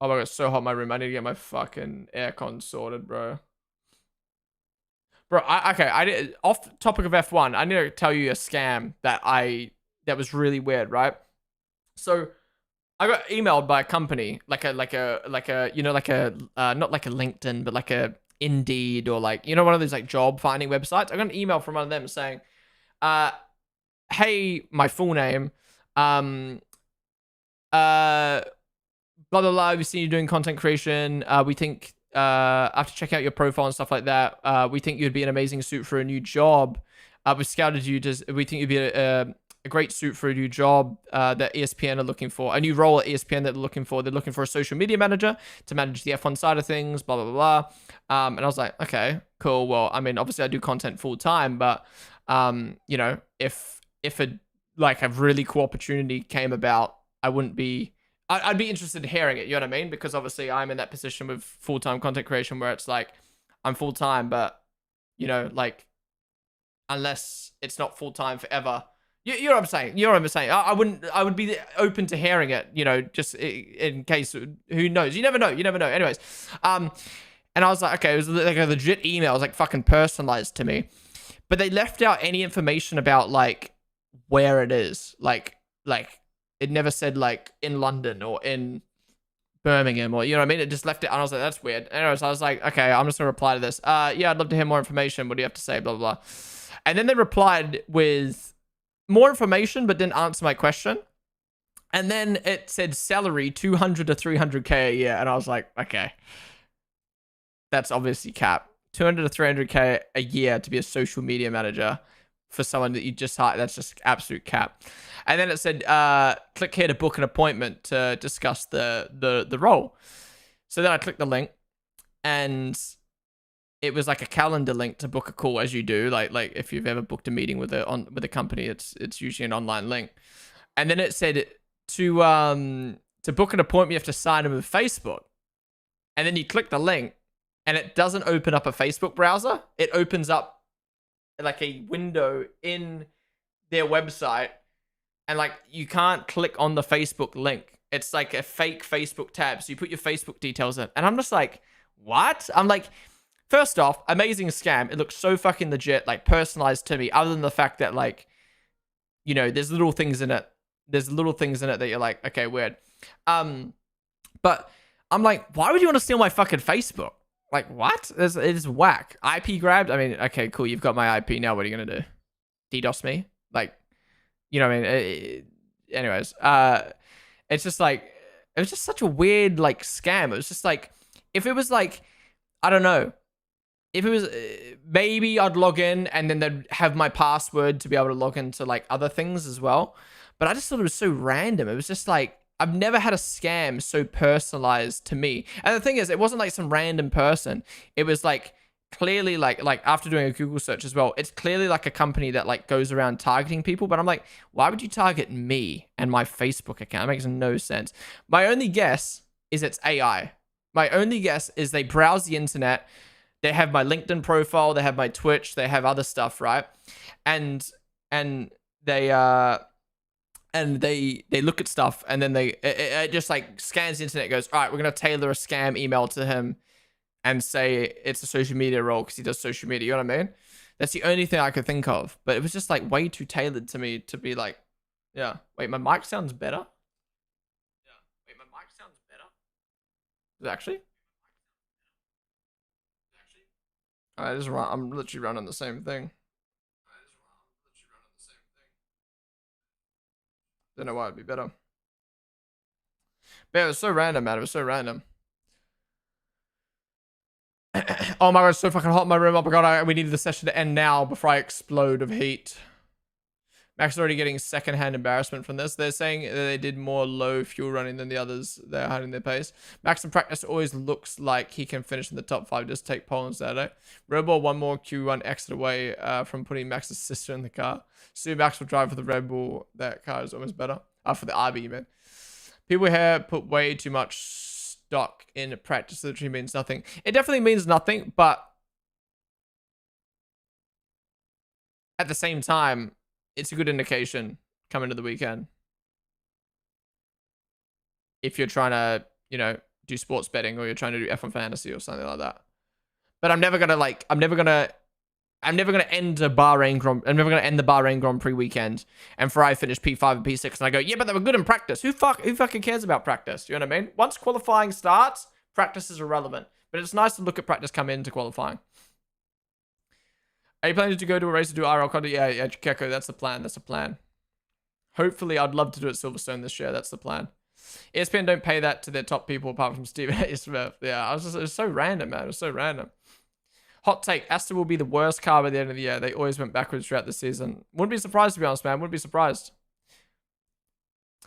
Oh my god, it's so hot in my room. I need to get my fucking aircon sorted, bro. Bro, I did, off topic of F1, I need to tell you a scam that was really weird, right? So I got emailed by a company, like a you know, like a not like a LinkedIn, but like a Indeed, or like, you know, one of those like job finding websites. I got an email from one of them saying, hey, my full name, blah blah blah, we've seen you doing content creation. We think after checking out your profile and stuff like that, we think you'd be an amazing suit for a new job. We've scouted you. We think you'd be a great suit for a new job that ESPN are looking for. A new role at ESPN that they're looking for. They're looking for a social media manager to manage the F1 side of things, blah, blah, blah, blah. And I was like, okay, cool. Well, I mean, obviously I do content full time, but, you know, if a really cool opportunity came about, I'd be interested in hearing it. You know what I mean? Because obviously I'm in that position with full-time content creation where it's like, I'm full-time, but, you know, like, unless it's not full-time forever. You know what I'm saying? You know what I'm saying? I would be open to hearing it, you know, just in case, who knows? You never know. You never know. Anyways, and I was like, okay, it was like a legit email. It was like fucking personalized to me. But they left out any information about like where it is. Like it never said like in London or in Birmingham, or, you know what I mean? It just left it. And I was like, that's weird. Anyways, I was like, okay, I'm just going to reply to this. Yeah, I'd love to hear more information. What do you have to say? Blah, blah, blah. And then they replied with more information, but didn't answer my question. And then it said salary 200 to 300k a year. And I was like, okay, that's obviously cap. 200 to 300k a year to be a social media manager for someone that you just hired. That's just absolute cap. And then it said, click here to book an appointment to discuss the role. So then I clicked the link, and it was like a calendar link to book a call, as you do. Like if you've ever booked a meeting with a company, it's usually an online link. And then it said to book an appointment, you have to sign in with Facebook. And then you click the link, and it doesn't open up a Facebook browser. It opens up like a window in their website, and like you can't click on the Facebook link. It's like a fake Facebook tab. So you put your Facebook details in, and I'm just like, what? I'm like, first off, amazing scam. It looks so fucking legit, like personalized to me, other than the fact that, like, you know, there's little things in it. There's little things in it that you're like, okay, weird. But I'm like, why would you want to steal my fucking Facebook? Like, what? It is whack. IP grabbed? I mean, okay, cool. You've got my IP now. What are you going to do? DDoS me? Like, you know what I mean? Anyways, it's just like, it was just such a weird, like, scam. It was just like, if it was like, I don't know, if it was, maybe I'd log in and then they'd have my password to be able to log into like other things as well. But I just thought it was so random. It was just like, I've never had a scam so personalized to me. And the thing is, it wasn't like some random person. It was like clearly like after doing a Google search as well, it's clearly like a company that like goes around targeting people. But I'm like, why would you target me and my Facebook account? It makes no sense. My only guess is it's AI. My only guess is they browse the internet. They have my LinkedIn profile. They have my Twitch. They have other stuff, right? And they they look at stuff, and then it just like scans the internet, goes, all right, we're gonna tailor a scam email to him and say it's a social media role because he does social media. You know what I mean? That's the only thing I could think of. But it was just like way too tailored to me to be like, yeah. Wait, my mic sounds better. Yeah. Wait, my mic sounds better. Is it actually? I just run. I'm literally running the same thing. Don't know why it'd be better. But yeah, it was so random, man. It was so random. Oh my god, it's so fucking hot in my room. Oh my god, we needed the session to end now before I explode of heat. Max is already getting secondhand embarrassment from this. They're saying they did more low fuel running than the others. They're hiding their pace. Max in practice always looks like he can finish in the top 5. Just take Poland Saturday. Red Bull one more Q1 exit away from putting Max's sister in the car. Soon Max will drive for the Red Bull. That car is almost better. For the RB, man. People here put way too much stock in practice. Literally means nothing. It definitely means nothing, but at the same time, it's a good indication coming to the weekend. If you're trying to, you know, do sports betting, or you're trying to do F1 fantasy or something like that. But I'm never gonna end the Bahrain Grand Prix weekend and Ferrari finish P5 and P6 and I go, yeah, but they were good in practice. Who fucking cares about practice? You know what I mean? Once qualifying starts, practice is irrelevant. But it's nice to look at practice come into qualifying. Are you planning to go to a race to do IRL content? Yeah, Keko, that's the plan. That's the plan. Hopefully, I'd love to do it Silverstone this year. That's the plan. ESPN don't pay that to their top people apart from Stephen A. Smith. Yeah, it was so random, man. It was so random. Hot take, Aston will be the worst car by the end of the year. They always went backwards throughout the season. Wouldn't be surprised, to be honest, man. Wouldn't be surprised.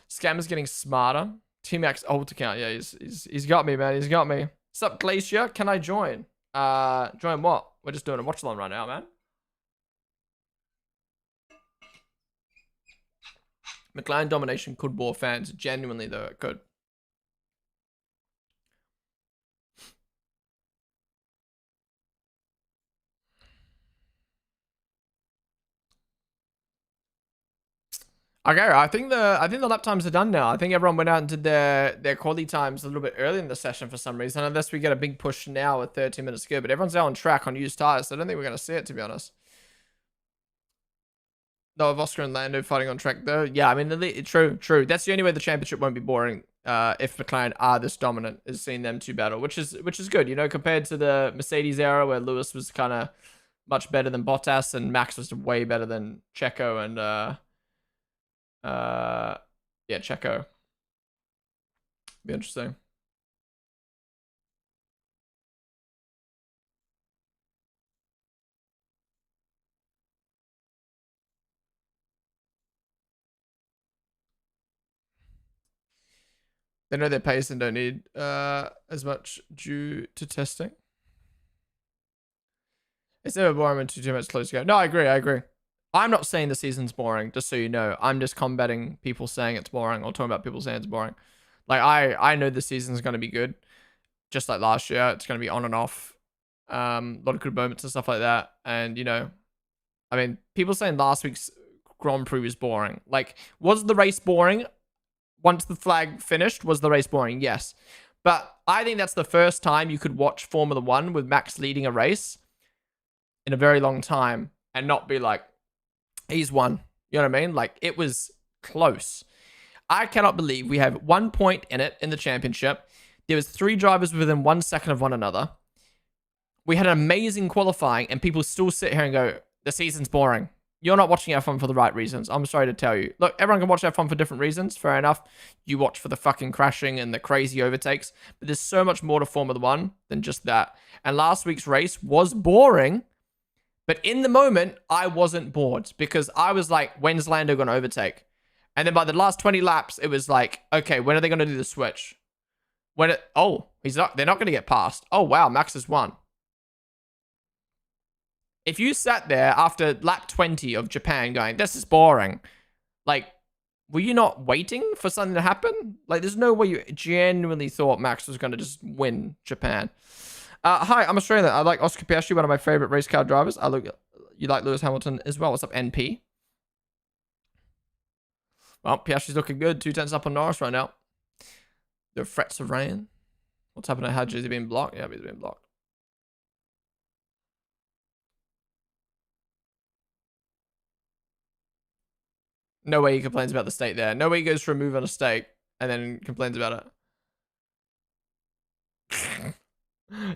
Scammer's getting smarter. T-Max alt account. Yeah, he's got me, man. He's got me. What's up, Glacier? Can I join? Join what? We're just doing a watch-along right now, man. McLaren domination could bore fans. Genuinely, though, it could. Okay, I think the lap times are done now. I think everyone went out and did their quality times a little bit early in the session for some reason, unless we get a big push now with 13 minutes to go. But everyone's out on track on used tires, so I don't think we're gonna see it, to be honest. No, of Oscar and Lando fighting on track though. Yeah, I mean, true. That's the only way the championship won't be boring. If McLaren are this dominant, is seeing them two battle, which is good, you know, compared to the Mercedes era where Lewis was kind of much better than Bottas and Max was way better than Checo and yeah, Checo. Be interesting. They know their pace and don't need as much due to testing. It's never boring when too much close to go. No, I agree. I'm not saying the season's boring, just so you know. I'm just combating people saying it's boring or talking about people saying it's boring. Like, I know the season's going to be good. Just like last year, it's going to be on and off. A lot of good moments and stuff like that. And, you know, I mean, people saying last week's Grand Prix was boring. Like, was the race boring? Once the flag finished, was the race boring? Yes. But I think that's the first time you could watch Formula 1 with Max leading a race in a very long time and not be like, he's won. You know what I mean? Like, it was close. I cannot believe we have 1 point in it in the championship. There was 3 drivers within 1 second of one another. We had an amazing qualifying, and people still sit here and go, the season's boring. You're not watching F1 for the right reasons. I'm sorry to tell you. Look, everyone can watch F1 for different reasons. Fair enough. You watch for the fucking crashing and the crazy overtakes. But there's so much more to Formula 1 than just that. And last week's race was boring. But in the moment, I wasn't bored. Because I was like, when's Lando going to overtake? And then by the last 20 laps, it was like, okay, when are they going to do the switch? They're not going to get past. Oh, wow, Max has won. If you sat there after lap 20 of Japan going, this is boring, like, were you not waiting for something to happen? Like, there's no way you genuinely thought Max was going to just win Japan. Hi, I'm Australian. I like Oscar Piastri, one of my favorite race car drivers. You like Lewis Hamilton as well. What's up, NP? Well, Piastri's looking good. 2 tenths up on Norris right now. There are threats of rain. What's happening to Hadji? Is he being blocked? Yeah, he's being blocked. No way he complains about the state there. No way he goes for a move on a stake and then complains about it.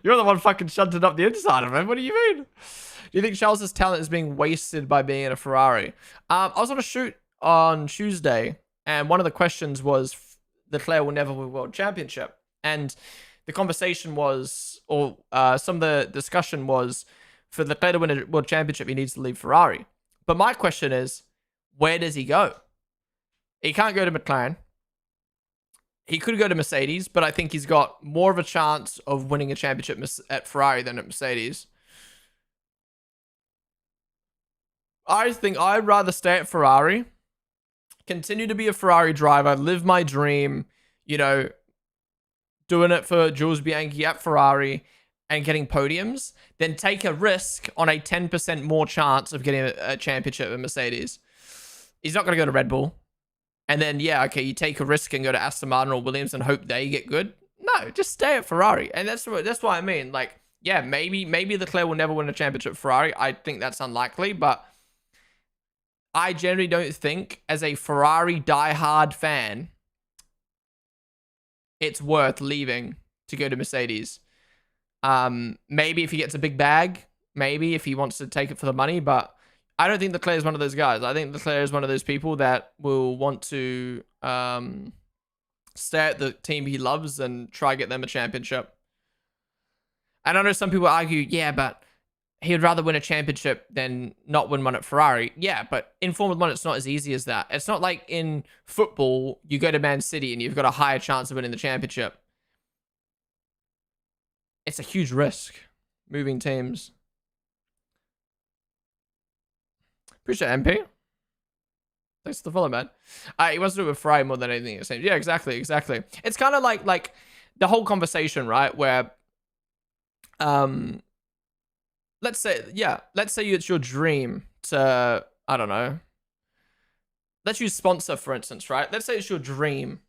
You're the one fucking shunted up the inside of him. What do you mean? Do you think Charles's talent is being wasted by being in a Ferrari? I was on a shoot on Tuesday, and one of the questions was Leclerc will never win World Championship. And the conversation was, or some of the discussion was, for Leclerc to win a World Championship, he needs to leave Ferrari. But my question is, where does he go? He can't go to McLaren. He could go to Mercedes, but I think he's got more of a chance of winning a championship at Ferrari than at Mercedes. I think I'd rather stay at Ferrari, continue to be a Ferrari driver, live my dream, you know, doing it for Jules Bianchi at Ferrari and getting podiums, than take a risk on a 10% more chance of getting a championship at Mercedes. He's not going to go to Red Bull. And then, yeah, okay, you take a risk and go to Aston Martin or Williams and hope they get good. No, just stay at Ferrari. And that's what I mean. Like, yeah, maybe Leclerc will never win a championship at Ferrari. I think that's unlikely, but I generally don't think, as a Ferrari diehard fan, it's worth leaving to go to Mercedes. Maybe if he gets a big bag, maybe if he wants to take it for the money, but I don't think Leclerc is one of those guys. I think Leclerc is one of those people that will want to stay at the team he loves and try get them a championship. And I know some people argue, yeah, but he would rather win a championship than not win one at Ferrari. Yeah, but in Formula 1, it's not as easy as that. It's not like in football, you go to Man City and you've got a higher chance of winning the championship. It's a huge risk, moving teams. Appreciate MP. Thanks for the follow, man. He wants to do it with Ferrari more than anything, it seems. Yeah, exactly. It's kind of like the whole conversation, right? Where, let's say it's your dream to, I don't know. Let's use sponsor, for instance, right? Let's say it's your dream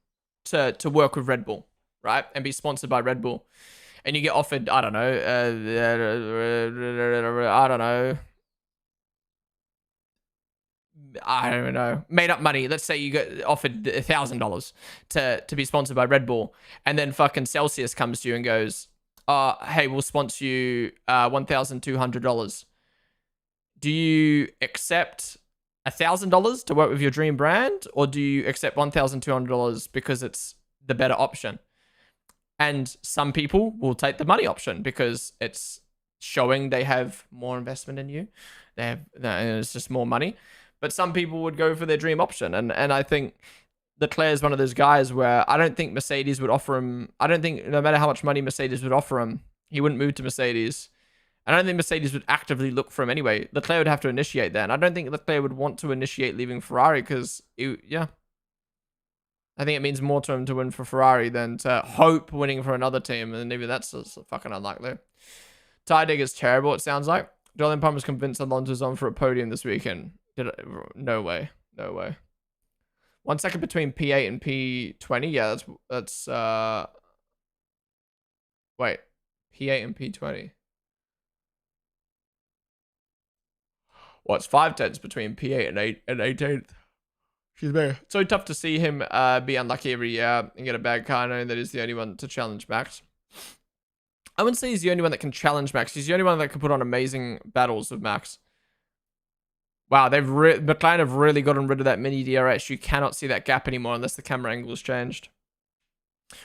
to work with Red Bull, right? And be sponsored by Red Bull. And you get offered, I don't know, made up money. Let's say you get offered $1,000 to be sponsored by Red Bull. And then fucking Celsius comes to you and goes, hey, we'll sponsor you $1,200. Do you accept $1,000 to work with your dream brand? Or do you accept $1,200 because it's the better option? And some people will take the money option because it's showing they have more investment in you. It's just more money. But some people would go for their dream option. And I think Leclerc is one of those guys where I don't think Mercedes would offer him. I don't think no matter how much money Mercedes would offer him, he wouldn't move to Mercedes. I don't think Mercedes would actively look for him anyway. Leclerc would have to initiate that. And I don't think Leclerc would want to initiate leaving Ferrari because, I think it means more to him to win for Ferrari than to hope winning for another team. And maybe that's just fucking unlikely. Ty Dig is terrible, it sounds like. Jolyon Palmer's convinced Alonso's on for a podium this weekend. No way. 1 second between P8 and P20. Yeah, that's wait. P8 and P20. What's 5 tenths between P8 and 18th? Excuse me. It's so tough to see him be unlucky every year and get a bad car, knowing that he's the only one to challenge Max. I wouldn't say he's the only one that can challenge Max. He's the only one that can put on amazing battles with Max. Wow, McLaren have really gotten rid of that mini DRS. You cannot see that gap anymore unless the camera angle has changed.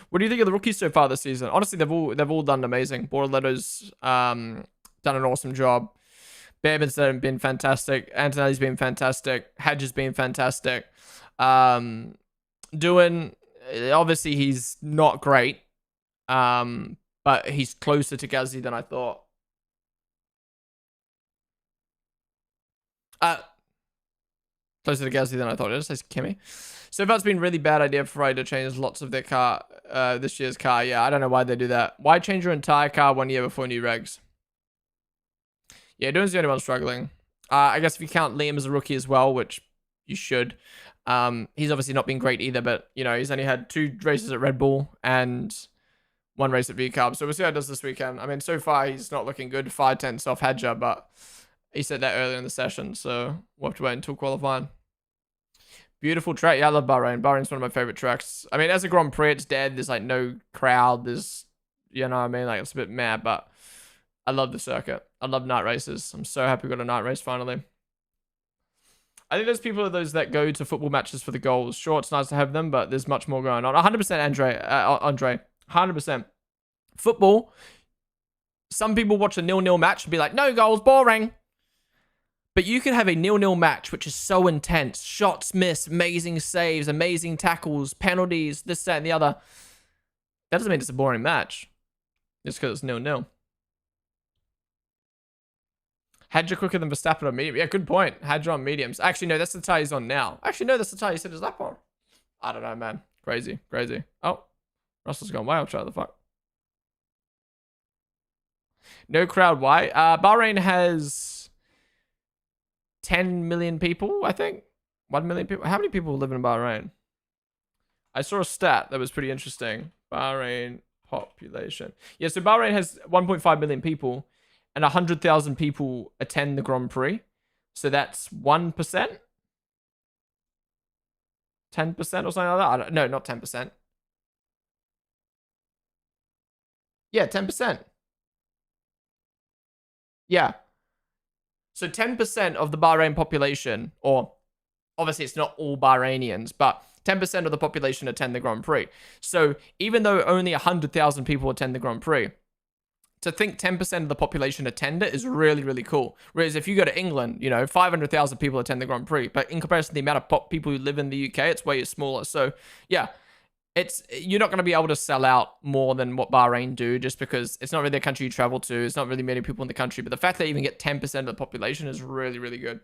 What do you think of the rookies so far this season? Honestly, they've all done amazing. Bortoletto's done an awesome job. Behrman's been fantastic. Antonelli's been fantastic. Hadj has been fantastic. Doing, obviously he's not great, but he's closer to Gazzy than I thought. Closer to Gazzy than I thought. It says Kimmy. So far, it's been a really bad idea for Ferrari to change lots of their car, this year's car. Yeah, I don't know why they do that. Why change your entire car 1 year before new regs? Yeah, Doon's the only one struggling. I guess if you count Liam as a rookie as well, which you should. He's obviously not been great either, but, you know, he's only had 2 races at Red Bull and 1 race at VCarb. So we'll see how it does this weekend. I mean, so far, he's not looking good. 5/10 off Hadja, but he said that earlier in the session, so we'll have to wait until qualifying. Beautiful track. Yeah, I love Bahrain. Bahrain's one of my favorite tracks. I mean, as a Grand Prix, it's dead. There's like no crowd. There's, you know what I mean? Like, it's a bit mad, but I love the circuit. I love night races. I'm so happy we got a night race finally. I think there's people are those that go to football matches for the goals. Sure, it's nice to have them, but there's much more going on. 100% Andre. 100%. Football, some people watch a 0-0 match and be like, no goals, boring. But you can have a 0-0 match, which is so intense. Shots missed, amazing saves, amazing tackles, penalties, this, that, and the other. That doesn't mean it's a boring match. Just because it's 0-0. Hadja quicker than Verstappen on medium. Yeah, good point. Hadja on mediums. Actually, no, that's the tire he's on now. Actually, no, that's the tire he set his lap on. I don't know, man. Crazy, crazy. Oh, Russell's gone way. I'll try the fuck. No crowd, why? Bahrain has 10 million people, I think. 1 million people. How many people live in Bahrain? I saw a stat that was pretty interesting. Bahrain population. Yeah, so Bahrain has 1.5 million people and 100,000 people attend the Grand Prix. So that's 1%? 10% or something like that? No, not 10%. Yeah, 10%. Yeah. So 10% of the Bahrain population, or obviously it's not all Bahrainians, but 10% of the population attend the Grand Prix. So even though only 100,000 people attend the Grand Prix, to think 10% of the population attend it is really, really cool. Whereas if you go to England, you know, 500,000 people attend the Grand Prix, but in comparison to the amount of people who live in the UK, it's way smaller. So yeah, you're not going to be able to sell out more than what Bahrain do, just because it's not really a country you travel to. It's not really many people in the country, but the fact that you even get 10% of the population is really, really good.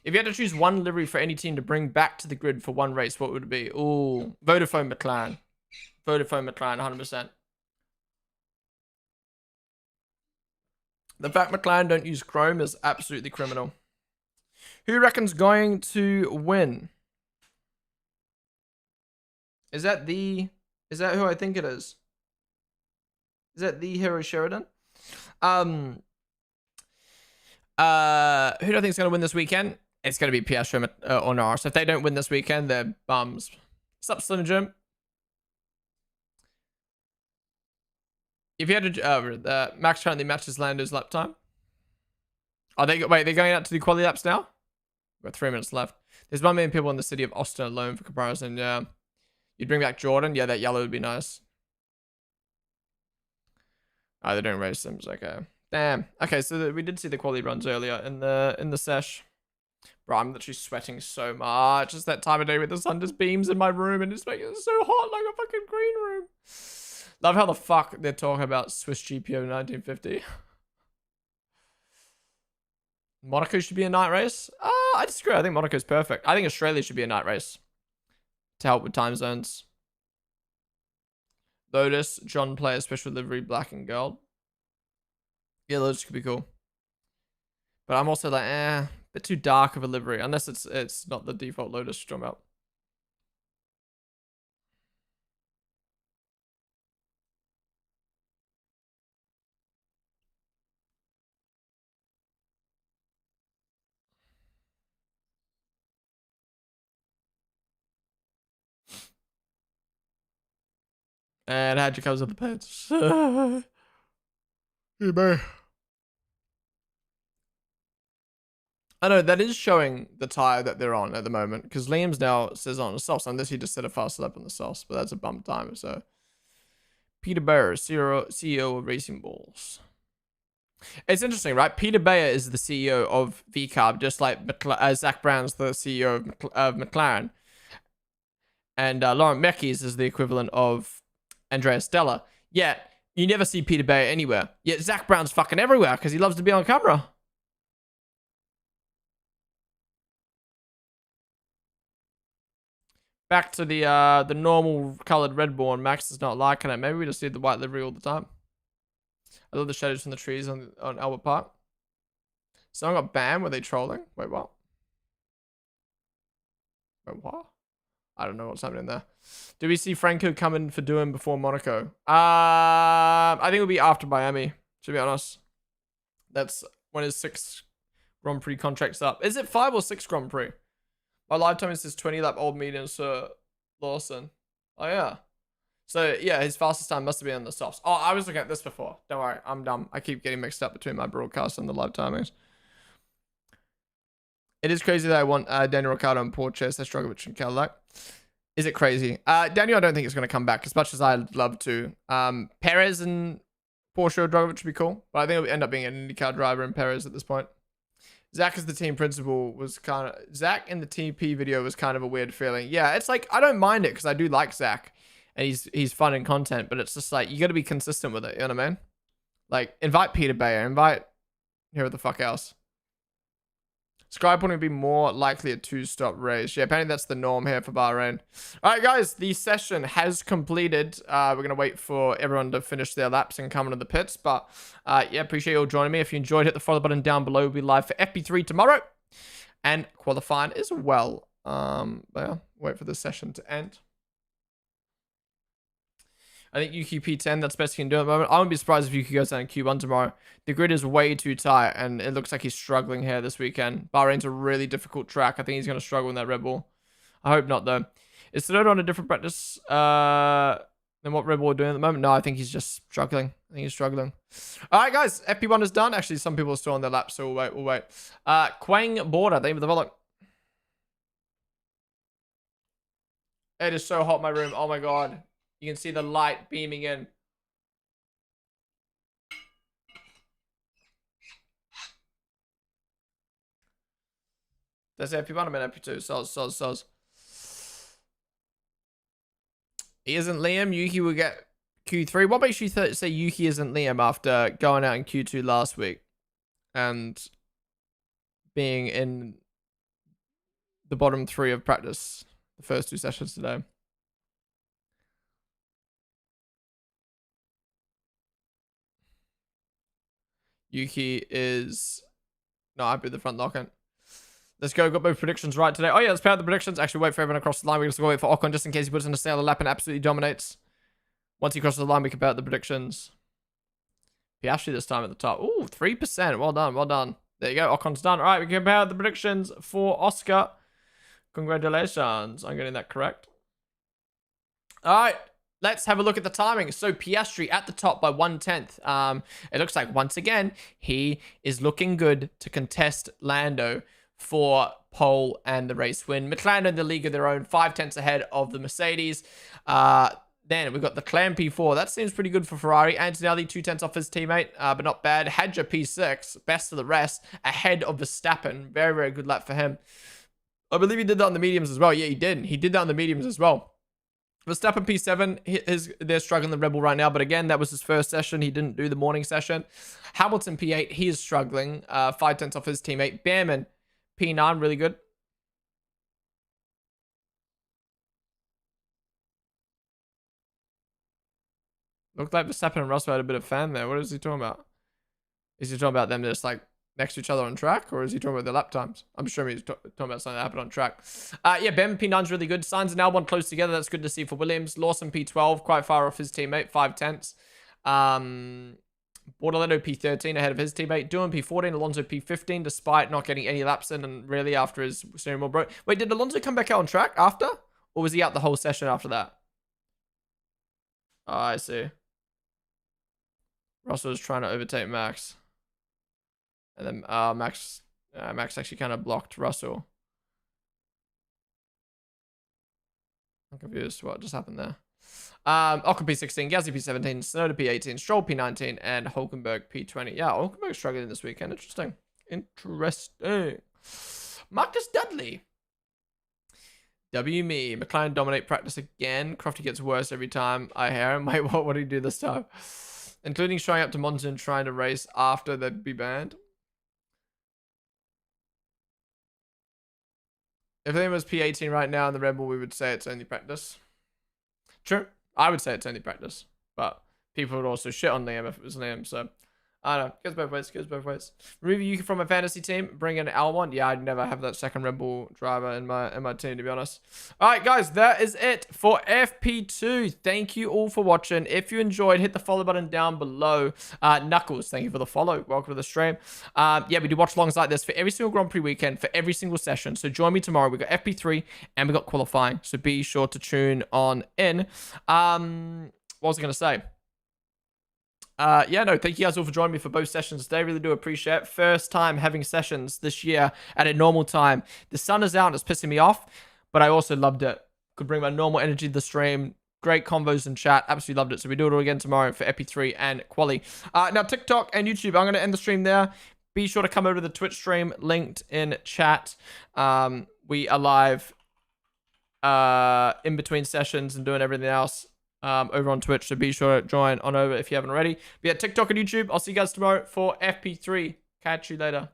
If you had to choose one livery for any team to bring back to the grid for one race, what would it be? Ooh, Vodafone McLaren. Vodafone McLaren, 100%. The fact McLaren don't use Chrome is absolutely criminal. Who reckon's going to win? Is that who I think it is? Is that the Hero Sheridan? Who do I think is going to win this weekend? It's going to be Piastri or Norris. If they don't win this weekend, they're bums. What's up, Slim Jim? If you had to, Max currently matches Lando's lap time. Oh, they're going out to do quality laps now? We've got 3 minutes left. There's 1 million people in the city of Austin alone for comparison, yeah. You'd bring back Jordan? Yeah, that yellow would be nice. Oh, they're doing race sims. Okay. Damn. Okay, so we did see the quality runs earlier in the sesh. Bro, I'm literally sweating so much. It's that time of day where the sun just beams in my room and it's making it so hot like a fucking green room. Love how the fuck they're talking about Swiss GPO 1950. Monaco should be a night race? I disagree. I think Monaco's perfect. I think Australia should be a night race to help with time zones. Lotus, John Player, special livery, black and gold. Yeah, Lotus could be cool. But I'm also like, a bit too dark of a livery, unless it's not the default Lotus you're talking about. And Hadja comes with the pants. Hey, man. I know, that is showing the tire that they're on at the moment, because Liam's now says on the sauce, unless he just set a fast lap on the sauce, but that's a bump time, so. Peter Bayer, CEO of Racing Balls. It's interesting, right? Peter Bayer is the CEO of VCarb, just like Zach Brown's the CEO of McLaren. And Lauren Mekis is the equivalent of Andrea Stella. Yet, you never see Peter Bayer anywhere. Yet Zach Brown's fucking everywhere because he loves to be on camera. Back to the normal colored Red Bull, and Max is not liking it. Maybe we just need the white livery all the time. I love the shadows from the trees on Albert Park. Someone got banned. Were they trolling? Wait, what? Wait, what? I don't know what's happening there. Do we see Franco coming for doing before Monaco? I think it'll be after Miami, to be honest. That's when his 6 Grand Prix contract's up. Is it 5 or 6 Grand Prix? My lifetime is his 20-lap old medium, Sir Lawson. Oh, yeah. So, yeah, his fastest time must have been on the softs. Oh, I was looking at this before. Don't worry, I'm dumb. I keep getting mixed up between my broadcast and the live timings. It is crazy that I want Daniel Ricciardo and Porsche, Strogovic and Cadillac. Is it crazy? Daniel, I don't think it's going to come back as much as I'd love to. Perez and Porsche or Drogovic would be cool, but I think it'll end up being an IndyCar driver in Perez at this point. Zach as the team principal was kind of... Zach in the TP video was kind of a weird feeling. Yeah, it's like, I don't mind it because I do like Zach. And he's fun in content, but it's just like, you got to be consistent with it, you know what I mean? Like, invite Peter Bayer, invite whoever the fuck else. Skypoint would be more likely a 2-stop race. Yeah, apparently that's the norm here for Bahrain. All right, guys, the session has completed. We're going to wait for everyone to finish their laps and come into the pits. But, yeah, appreciate you all joining me. If you enjoyed, hit the follow button down below. We'll be live for FP3 tomorrow. And qualifying as well. But yeah, wait for the session to end. I think Yuki P10, that's best he can do at the moment. I wouldn't be surprised if Yuki goes down in Q1 tomorrow. The grid is way too tight, and it looks like he's struggling here this weekend. Bahrain's a really difficult track. I think he's going to struggle in that Red Bull. I hope not, though. Is Tsunoda on a different practice than what Red Bull are doing at the moment? No, I think he's just struggling. I think he's struggling. All right, guys. FP1 is done. Actually, some people are still on their laps, so we'll wait. We'll wait. Quang Border, thank you for the follow. It is so hot in my room. Oh, my God. You can see the light beaming in. That's FP1, I'm in FP2. Soz. He isn't Liam. Yuki will get Q3. What makes you say Yuki isn't Liam after going out in Q2 last week and being in the bottom 3 of practice the first 2 sessions today? Yuki is... No, I put the front lock in. Let's go. Got both predictions right today. Oh, yeah, let's pair the predictions. Actually, wait for everyone across the line. We're just going to wait for Ocon just in case he puts in a sailor lap and absolutely dominates. Once he crosses the line, we can pair the predictions. Piastri this time at the top. Ooh, 3%. Well done. Well done. There you go. Ocon's done. All right, we can pair the predictions for Oscar. Congratulations on getting that correct. All right. Let's have a look at the timing. So Piastri at the top by 1/10. It looks like, once again, he is looking good to contest Lando for pole and the race win. McLaren in the league of their own, 5/10 ahead of the Mercedes. Then we've got the Clan P4. That seems pretty good for Ferrari. Antonelli 2/10 off his teammate, but not bad. Hadja P6, best of the rest, ahead of Verstappen. Very, very good lap for him. I believe he did that on the mediums as well. Yeah, he did. He did that on the mediums as well. Verstappen P7, they're struggling the Red Bull right now, but again, that was his first session. He didn't do the morning session. Hamilton P8, he is struggling. 5/10 off his teammate. Behrman P9, really good. Looked like Verstappen and Russell had a bit of fan there. What is he talking about? Is he talking about them just like next to each other on track, or is he talking about their lap times? I'm sure he's talking about something that happened on track. Yeah, Ben P9's really good. Sainz and Albon close together. That's good to see for Williams. Lawson P12, quite far off his teammate, 5/10. Bordelletto P13 ahead of his teammate. Doohan P14, Alonso P15, despite not getting any laps in and really after his steering wheel broke. Wait, did Alonso come back out on track after? Or was he out the whole session after that? Oh, I see. Russell was trying to overtake Max. And then Max actually kind of blocked Russell. I'm confused what just happened there. Ocon P16, Gasly P17, Tsunoda P18, Stroll P19, and Hulkenberg P20. Yeah, Hulkenberg struggling this weekend. Interesting. Interesting. Marcus Dudley. W me. McLaren dominate practice again. Crofty gets worse every time I hear him. Wait, what did he do this time? Including showing up to Monson trying to race after they'd be banned. If there was P18 right now in the Red Bull, we would say it's only practice. True. I would say it's only practice. But people would also shit on Liam if it was Liam, so... I don't know. Goes both ways. Goes both ways. Remove you from a fantasy team. Bring in L1. Yeah, I'd never have that second Red Bull driver in my team, to be honest. All right, guys. That is it for FP2. Thank you all for watching. If you enjoyed, hit the follow button down below. Knuckles, thank you for the follow. Welcome to the stream. Yeah, we do watch-alongs like this for every single Grand Prix weekend, for every single session. So join me tomorrow. We got FP3 and we got qualifying. So be sure to tune on in. What was I going to say? Yeah, no, thank you guys all for joining me for both sessions today. Really do appreciate it. First time having sessions this year at a normal time. The sun is out and it's pissing me off, but I also loved it. Could bring my normal energy to the stream. Great convos in chat. Absolutely loved it. So we do it all again tomorrow for EP3 and Quali. Now, TikTok and YouTube, I'm going to end the stream there. Be sure to come over to the Twitch stream linked in chat. We are live in between sessions and doing everything else. Over on Twitch, so be sure to join on over if you haven't already. But yeah, TikTok and YouTube. I'll see you guys tomorrow for FP3. Catch you later.